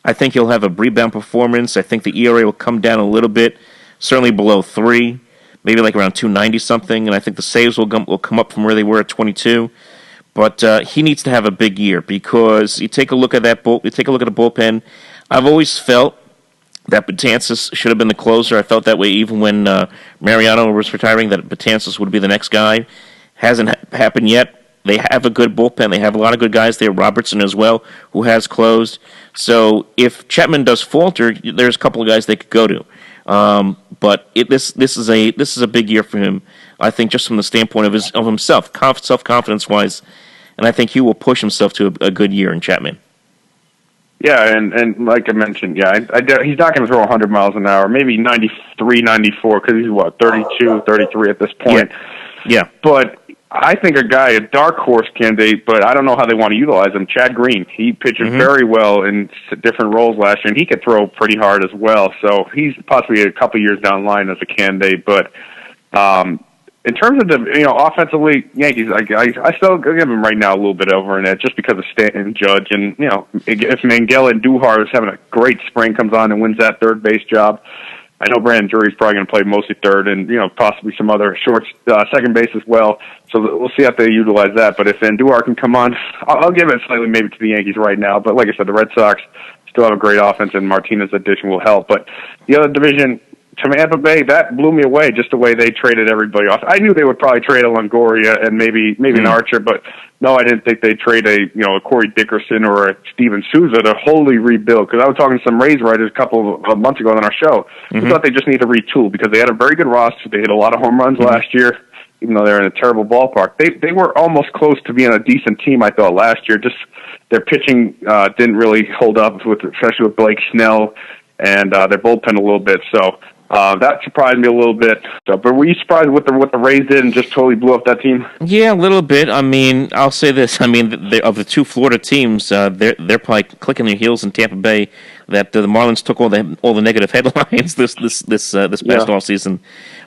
I think he'll have a rebound performance. I think the ERA will come down a little bit, certainly below 3, maybe like around 290 something. And I think the saves will come up from where they were at 22. But he needs to have a big year because you take a look at the bullpen. I've always felt that Betances should have been the closer. I felt that way even when Mariano was retiring, that Betances would be the next guy. Hasn't happened yet. They have a good bullpen. They have a lot of good guys there. Robertson as well, who has closed. So if Chapman does falter, there's a couple of guys they could go to. But this is a big year for him. I think just from the standpoint of himself, self-confidence wise, and I think he will push himself to a good year in Chapman. Yeah, and like I mentioned, he's not going to throw 100 miles an hour, maybe 93, 94, because he's, 32, 33 at this point. Yeah. But I think a dark horse candidate, but I don't know how they want to utilize him, Chad Green. He pitched very well in different roles last year, and he could throw pretty hard as well. So he's possibly a couple years down the line as a candidate, but in terms of the offensively, Yankees, I still give him right now a little bit over in it just because of Stanton, Judge, and if Mangala and Duhar is having a great spring, comes on and wins that third base job. I know Brandon Drury's probably going to play mostly third and possibly some other shorts, second base as well. So we'll see how they utilize that. But if Andujar can come on, I'll give it slightly maybe to the Yankees right now. But like I said, the Red Sox still have a great offense, and Martinez's addition will help. But the other division, Tampa Bay, that blew me away, just the way they traded everybody off. I knew they would probably trade a Longoria and maybe an Archer, but no, I didn't think they'd trade a Corey Dickerson or a Steven Souza to wholly rebuild. Because I was talking to some Rays writers a couple of months ago on our show. We thought they just need to retool because they had a very good roster. They hit a lot of home runs last year, even though they're in a terrible ballpark. They were almost close to being a decent team, I thought, last year. Just their pitching didn't really hold up, especially with Blake Snell and their bullpen a little bit. So that surprised me a little bit. So, but were you surprised with what the Rays did and just totally blew up that team? Yeah, a little bit. I mean, I'll say this. I mean, of the two Florida teams, they're probably clicking their heels in Tampa Bay. That the Marlins took all the negative headlines this past offseason.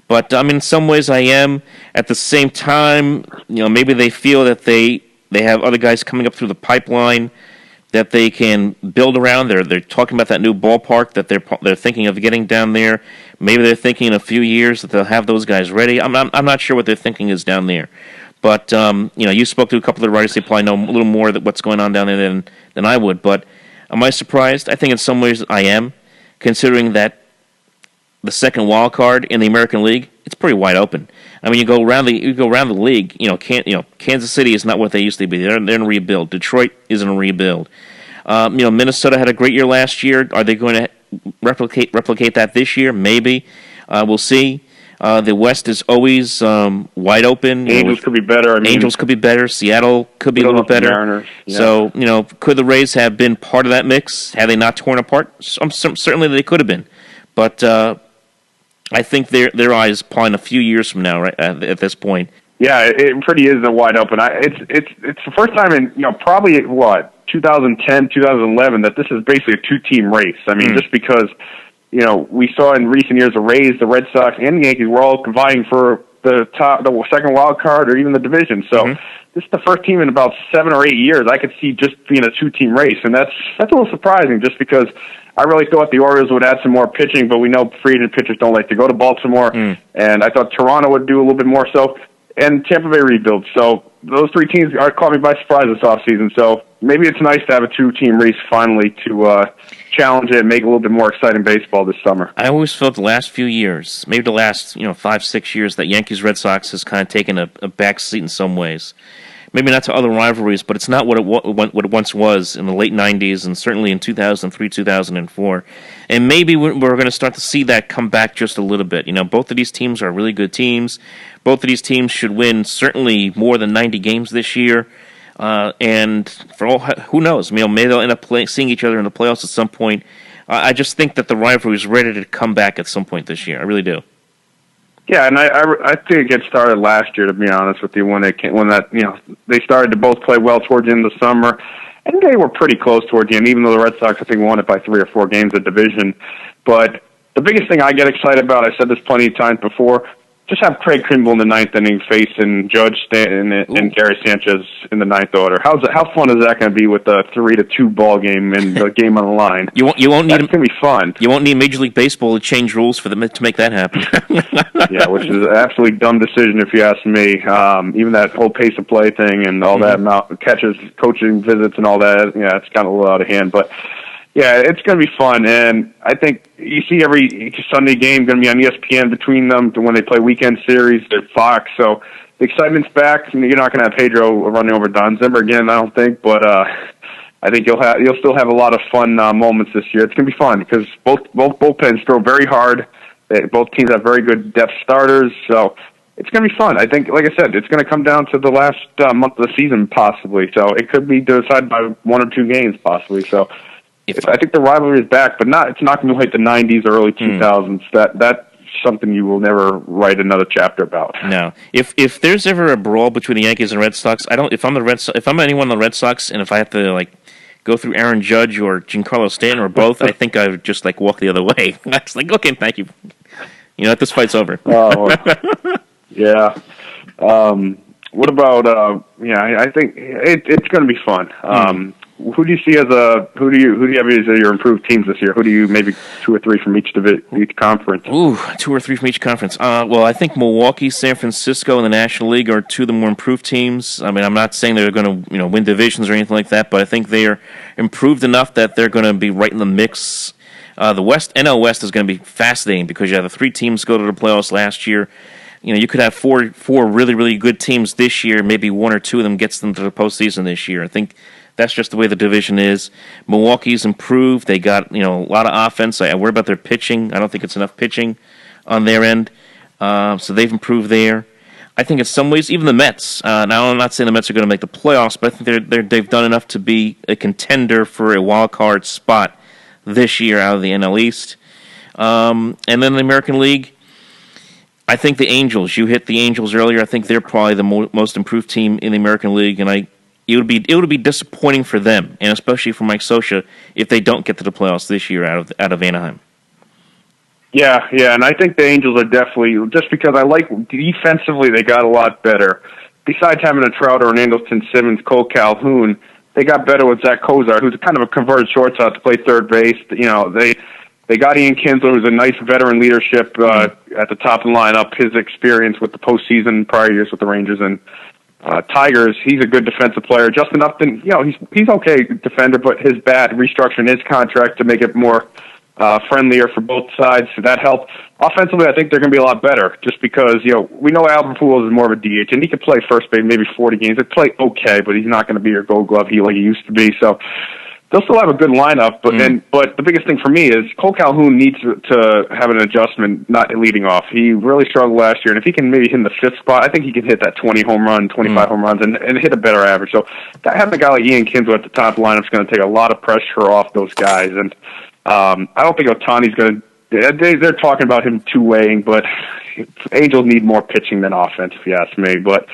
But I mean, in some ways, I am. At the same time, maybe they feel that they have other guys coming up through the pipeline that they can build around. They're talking about that new ballpark that they're thinking of getting down there. Maybe they're thinking in a few years that they'll have those guys ready. I'm not sure what their thinking is down there. But you spoke to a couple of the writers. They probably know a little more of what's going on down there than I would. But am I surprised? I think in some ways I am, considering that the second wild card in the American League, it's pretty wide open. I mean, you go around the league. Kansas City is not what they used to be. They're in a rebuild. Detroit is in a rebuild. Minnesota had a great year last year. Are they going to replicate that this year? Maybe. We'll see. The West is always wide open. Angels could be better. Angels could be better. Seattle could be a little better. Mariners. Yeah. So, could the Rays have been part of that mix? Had they not torn apart? Certainly they could have been. But I think their eye is probably in a few years from now, right at this point. Yeah, it pretty is a wide open. It's the first time in probably 2010, 2011 that this is basically a two-team race. I mean, just because we saw in recent years the Rays, the Red Sox, and the Yankees were all vying for the second wild card or even the division. So this is the first team in about 7 or 8 years I could see just being a 2-team race, and that's a little surprising just because I really thought the Orioles would add some more pitching, but we know free agent pitchers don't like to go to Baltimore, and I thought Toronto would do a little bit more so, and Tampa Bay rebuild. So those 3 teams caught me by surprise this offseason. So maybe it's nice to have a 2-team race finally to challenge it and make it a little bit more exciting baseball this summer. I always felt the last few years, maybe the last 5-6 years, that Yankees Red Sox has kind of taken a back seat in some ways. Maybe not to other rivalries, but it's not what it once was in the late 90s and certainly in 2003, 2004. And maybe we're going to start to see that come back just a little bit. Both of these teams are really good teams. Both of these teams should win certainly more than 90 games this year. And for all, who knows? Maybe they'll end up seeing each other in the playoffs at some point. I just think that the rivalry is ready to come back at some point this year. I really do. Yeah, and I think it started last year, to be honest with you, when they started to both play well towards the end of the summer, and they were pretty close towards the end, even though the Red Sox, I think, won it by 3 or 4 games of division. But the biggest thing I get excited about, I said this plenty of times before, just have Craig Kimbrell in the 9th inning facing Judge Stanton and Gary Sanchez in the 9th order. How fun is that going to be with a 3-2 ball game and the game on the line? You won't need. That's going to be fun. You won't need Major League Baseball to change rules for them to make that happen. Yeah, which is an absolutely dumb decision if you ask me. Even that whole pace of play thing and all that amount of catches, coaching visits, and all that. Yeah, it's kind of a little out of hand, but. Yeah, it's going to be fun, and I think you see every Sunday game going to be on ESPN between them when they play weekend series at Fox, so the excitement's back. You're not going to have Pedro running over Don Zimmer again, I don't think, but I think you'll still have a lot of fun moments this year. It's going to be fun because both bullpens throw very hard. Both teams have very good depth starters, so it's going to be fun. I think, like I said, it's going to come down to the last month of the season possibly, so it could be decided by 1 or 2 games possibly, so... I think the rivalry is back, but it's not going to be like the 90s or early 2000s. That's something you will never write another chapter about. No. If there's ever a brawl between the Yankees and Red Sox, if I'm anyone on the Red Sox, and if I have to go through Aaron Judge or Giancarlo Stanton or both, I think I would just walk the other way. It's okay, thank you. This fight's over. Yeah. What about? I think it's going to be fun. Who do you see who do you have as your improved teams this year? Who do you maybe 2 or 3 from each conference? Ooh, 2 or 3 from each conference. Well, I think Milwaukee, San Francisco, and the National League are 2 of the more improved teams. I mean, I'm not saying they're going to win divisions or anything like that, but I think they are improved enough that they're going to be right in the mix. The NL West is going to be fascinating because you have the 3 teams go to the playoffs last year. You could have four really, really good teams this year. Maybe 1 or 2 of them gets them to the postseason this year. I think that's just the way the division is. Milwaukee's improved. They got a lot of offense. I worry about their pitching. I don't think it's enough pitching on their end. So they've improved there. I think in some ways, even the Mets. Now I'm not saying the Mets are going to make the playoffs, but I think they've done enough to be a contender for a wild card spot this year out of the NL East. And then the American League. I think the Angels. You hit the Angels earlier. I think they're probably the most improved team in the American League, and it would be disappointing for them, and especially for Mike Scioscia, if they don't get to the playoffs this year out of Anaheim. Yeah, and I think the Angels are definitely, just because I like defensively, they got a lot better. Besides having a Trout or an Andrelton Simmons, Cole Calhoun, they got better with Zach Kozar, who's kind of a converted shortstop to play third base. They got Ian Kinsler, who's a nice veteran leadership at the top of the lineup. His experience with the postseason prior years with the Rangers and Tigers, he's a good defensive player. Justin Upton, he's okay defender, but his bat restructuring his contract to make it more friendlier for both sides, so that helped. Offensively, I think they're going to be a lot better, just because we know Albert Pujols is more of a DH, and he could play first base maybe 40 games. He'd play okay, but he's not going to be your Gold Glove like he used to be. So they'll still have a good lineup, but the biggest thing for me is Cole Calhoun needs to have an adjustment, not leading off. He really struggled last year, and if he can maybe hit in the 5th spot, I think he can hit that 20 home run, 25 home runs, and hit a better average. So having a guy like Ian Kinsler at the top of the lineup is going to take a lot of pressure off those guys, and I don't think Ohtani's going to. They're talking about him two-waying, but Angels need more pitching than offense, if you ask me. But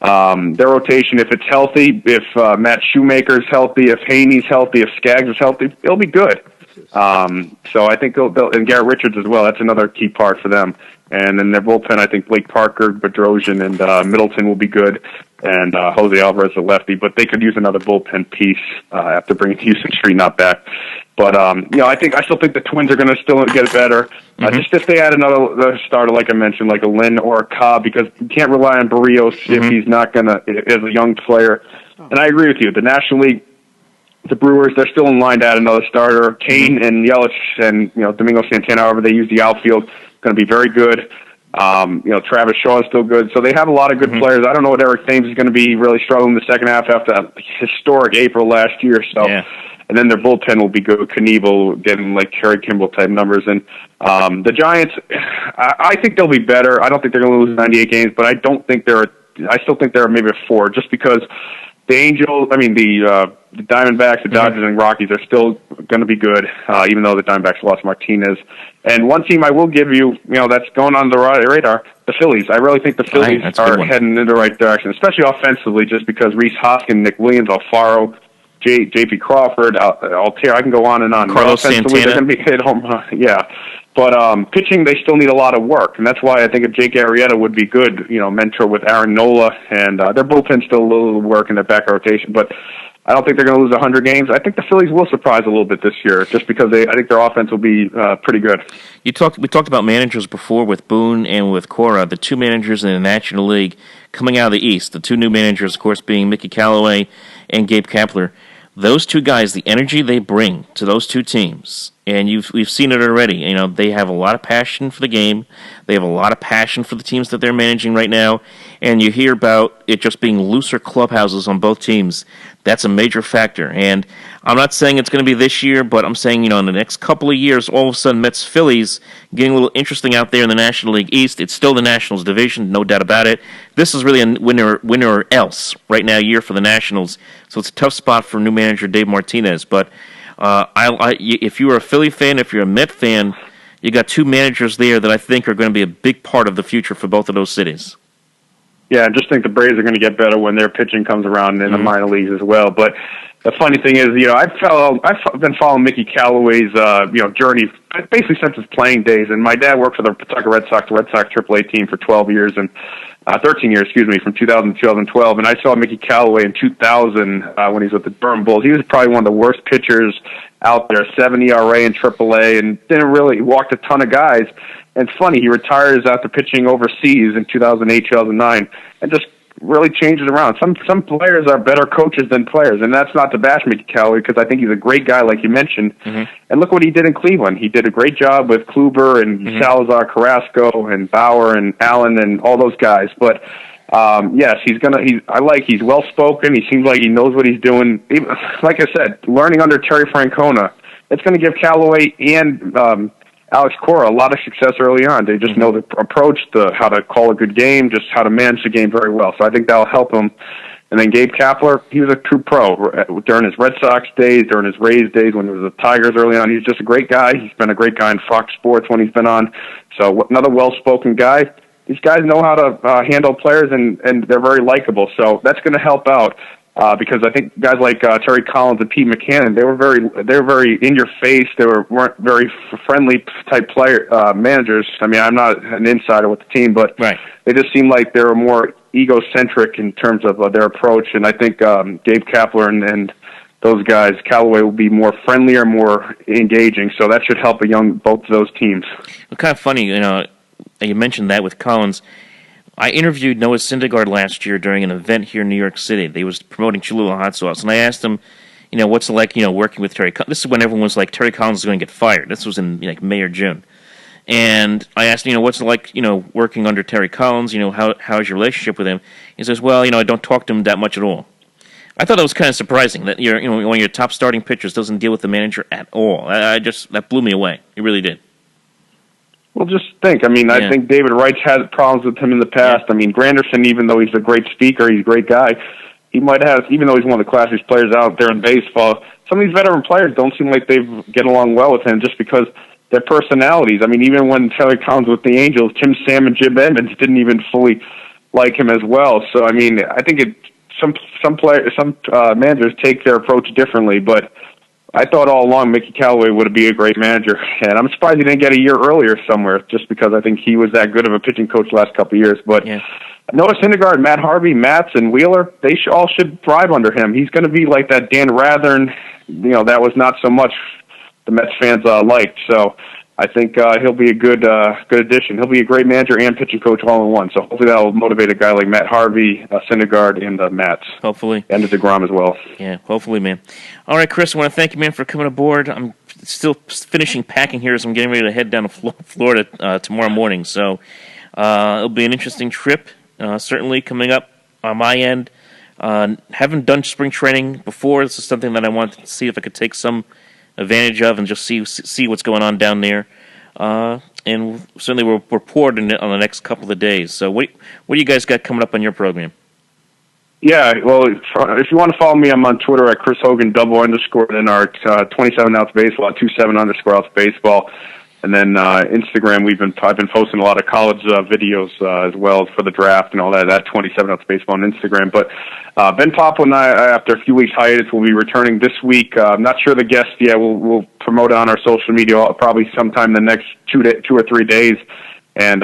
their rotation, if it's healthy, if Matt Shoemaker's healthy, if Haney's healthy, if Skaggs is healthy, it'll be good. So I think they'll and Garrett Richards as well. That's another key part for them. And then their bullpen, I think Blake Parker, Bedrosian, and Middleton will be good, and Jose Alvarez, a lefty. But they could use another bullpen piece after bringing Houston Street not back. But I still think the Twins are going to still get better. Just if they add another starter, like I mentioned, like a Lynn or a Cobb, because you can't rely on Barrios if he's not going to as a young player. And I agree with you. The National League, the Brewers, they're still in line to add another starter. Kane and Yelich and Domingo Santana, however they use the outfield, going to be very good. Travis Shaw is still good. So they have a lot of good players. I don't know what Eric Thames is going to be really struggling in the second half after a historic April last year. So. Yeah. And then their bullpen will be good. Knievel getting like Kerry Kimball type numbers. And the Giants, I think they'll be better. I don't think they're going to lose 98 games, but I still think they're maybe a 4, just because the Diamondbacks, the Dodgers, and Rockies are still going to be good, even though the Diamondbacks lost Martinez. And one team I will give you, that's going on the radar, the Phillies. I really think the Phillies are heading in the right direction, especially offensively, just because Rhys Hoskins, Nick Williams, Alfaro, J.P. Crawford, Altair, I can go on and on. Carlos Santana. They're going to be hit home, But pitching, they still need a lot of work, and that's why I think if Jake Arrieta would be good, mentor with Aaron Nola, and their bullpen's still a little work in their back rotation, but I don't think they're going to lose 100 games. I think the Phillies will surprise a little bit this year, just because I think their offense will be pretty good. We talked about managers before with Boone and with Cora, the two managers in the National League coming out of the East. The two new managers, of course, being Mickey Callaway and Gabe Kapler. Those two guys, the energy they bring to those two teams, and we've seen it already. They have a lot of passion for the game. They have a lot of passion for the teams that they're managing right now. And you hear about it just being looser clubhouses on both teams. That's a major factor. And I'm not saying it's going to be this year, but I'm saying, in the next couple of years, all of a sudden, Mets-Phillies getting a little interesting out there in the National League East. It's still the Nationals division, no doubt about it. This is really a winner or else right now year for the Nationals. So it's a tough spot for new manager Dave Martinez. But if you're a Philly fan, if you're a Met fan, you got two managers there that I think are going to be a big part of the future for both of those cities. Yeah, I just think the Braves are going to get better when their pitching comes around in the minor leagues as well. But the funny thing is, I've been following Mickey Callaway's journey basically since his playing days. And my dad worked for the Pawtucket Red Sox AAA team for 13 years, from 2000 to 2012. And I saw Mickey Callaway in 2000 when he was with the Durham Bulls. He was probably one of the worst pitchers out there, 7 ERA in AAA, and didn't really walked a ton of guys. And it's funny, he retires after pitching overseas in 2008, 2009, and just really changes around. Some players are better coaches than players, and that's not to bash Mickey Callaway, because I think he's a great guy, like you mentioned. And look what he did in Cleveland. He did a great job with Kluber and Salazar, Carrasco, and Bauer and Allen and all those guys. But yes, he's well spoken. He seems like he knows what he's doing. Even, like I said, learning under Terry Francona, it's going to give Callaway and Alex Cora a lot of success early on. They just know the approach, how to call a good game, just how to manage the game very well. So I think that'll help him. And then Gabe Kapler, he was a true pro during his Red Sox days, during his Rays days, when he was the Tigers early on. He's just a great guy. He's been a great guy in Fox Sports when he's been on. So another well-spoken guy. These guys know how to handle players, and they're very likable. So that's going to help out. Because I think guys like Terry Collins and Pete Mackanin, they were very in your face. They weren't very friendly type managers. I mean, I'm not an insider with the team, but they just seemed like they were more egocentric in terms of their approach. And I think Gabe Kapler and those guys, Callaway, will be more friendlier, more engaging. So that should help both of those teams. Well, kind of funny, you mentioned that with Collins. I interviewed Noah Syndergaard last year during an event here in New York City. They was promoting Cholula hot sauce, and I asked him, what's it like, working with Terry Collins? This is when everyone was like, Terry Collins is going to get fired. This was in May or June. And I asked, what's it like, working under Terry Collins? How's your relationship with him? He says, well, I don't talk to him that much at all. I thought that was kind of surprising that one of your top starting pitchers doesn't deal with the manager at all. That blew me away. It really did. Well, just think. I mean, I think David Wright's had problems with him in the past. I mean, Granderson, even though he's a great speaker, he's a great guy, he might have, even though he's one of the classiest players out there in baseball, some of these veteran players don't seem like they get along well with him just because their personalities. I mean, even when Terry Collins with the Angels, Tim Sam and Jim Edmonds didn't even fully like him as well. So, I mean, I think some managers take their approach differently, but I thought all along Mickey Callaway would be a great manager, and I'm surprised he didn't get a year earlier somewhere, just because I think he was that good of a pitching coach the last couple of years. But Noah Syndergaard, Matt Harvey, Matz, and Wheeler, they all should thrive under him. He's going to be like that Dan Rathern, that was not so much the Mets fans liked. So I think he'll be a good addition. He'll be a great manager and pitching coach all in one. So hopefully that will motivate a guy like Matt Harvey, Syndergaard, and Matz. Hopefully. And DeGrom as well. Yeah, hopefully, man. All right, Chris, I want to thank you, man, for coming aboard. I'm still finishing packing here as I'm getting ready to head down to Florida tomorrow morning. So it'll be an interesting trip, certainly coming up on my end. Haven't done spring training before. This is something that I wanted to see if I could take some advantage of and just see what's going on down there. And certainly we'll report on the next couple of days. So what do you guys got coming up on your program? Yeah, well, if you want to follow me, I'm on Twitter at Chris Hogan _, and our 27-ounce baseball at 27_ounce baseball. And then Instagram, I've been posting a lot of college videos as well for the draft and all that 27-ounce baseball on Instagram. But Ben Popple and I, after a few weeks hiatus, will be returning this week. I'm not sure the guest yet. We'll promote it on our social media probably sometime in the next 2 or 3 days. And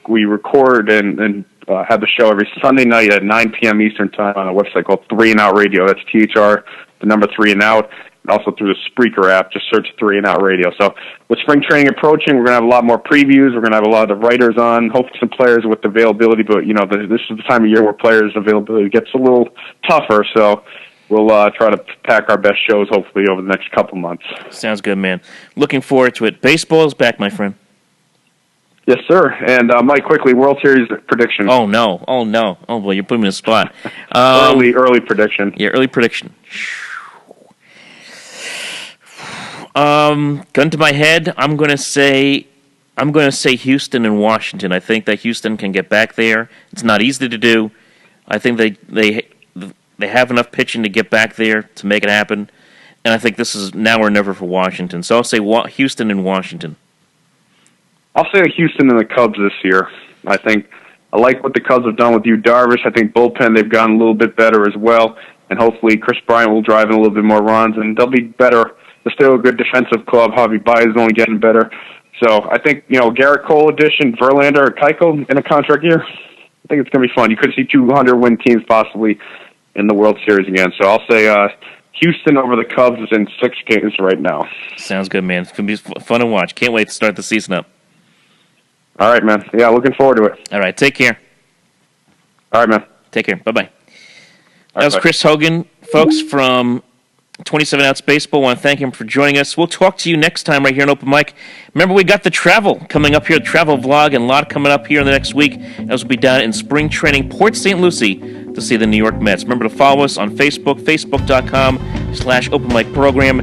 we record and have the show every Sunday night at 9 p.m. Eastern Time on a website called 3 and Out Radio. That's THR, the number 3 and Out. And also through the Spreaker app, just search 3 and Out Radio. So with spring training approaching, we're going to have a lot more previews. We're going to have a lot of the writers on, hopefully some players with availability. But, this is the time of year where players' availability gets a little tougher. So we'll try to pack our best shows, hopefully, over the next couple months. Sounds good, man. Looking forward to it. Baseball is back, my friend. Yes, sir. And Mike, quickly, World Series prediction. Oh, no. Oh, boy, you're putting me in a spot. Early prediction. Yeah, early prediction. Gun to my head, I'm going to say Houston and Washington. I think that Houston can get back there. It's not easy to do. I think they have enough pitching to get back there to make it happen. And I think this is now or never for Washington. So I'll say Houston and Washington. I'll say Houston and the Cubs this year. I like what the Cubs have done with Yu Darvish. I think bullpen, they've gotten a little bit better as well. And hopefully Chris Bryant will drive in a little bit more runs, and they'll be better. They're still a good defensive club. Javi Baez is only getting better. So I think, Garrett Cole addition, Verlander, or Keiko in a contract year, I think it's going to be fun. You could see 200-win teams possibly in the World Series again. So I'll say Houston over the Cubs is in 6 games right now. Sounds good, man. It's going to be fun to watch. Can't wait to start the season up. All right, man. Yeah, looking forward to it. All right, take care. All right, man. Take care. Bye-bye. That was Chris Hogan, folks, from 27-Ounce Baseball. I want to thank him for joining us. We'll talk to you next time right here on Open Mic. Remember, we got the travel coming up here, the travel vlog, and a lot coming up here in the next week, as we'll be down in spring training, Port St. Lucie, to see the New York Mets. Remember to follow us on Facebook, facebook.com/Open Mic Program,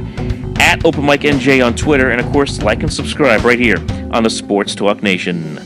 at Open Mic NJ on Twitter, and, of course, like and subscribe right here on the Sports Talk Nation.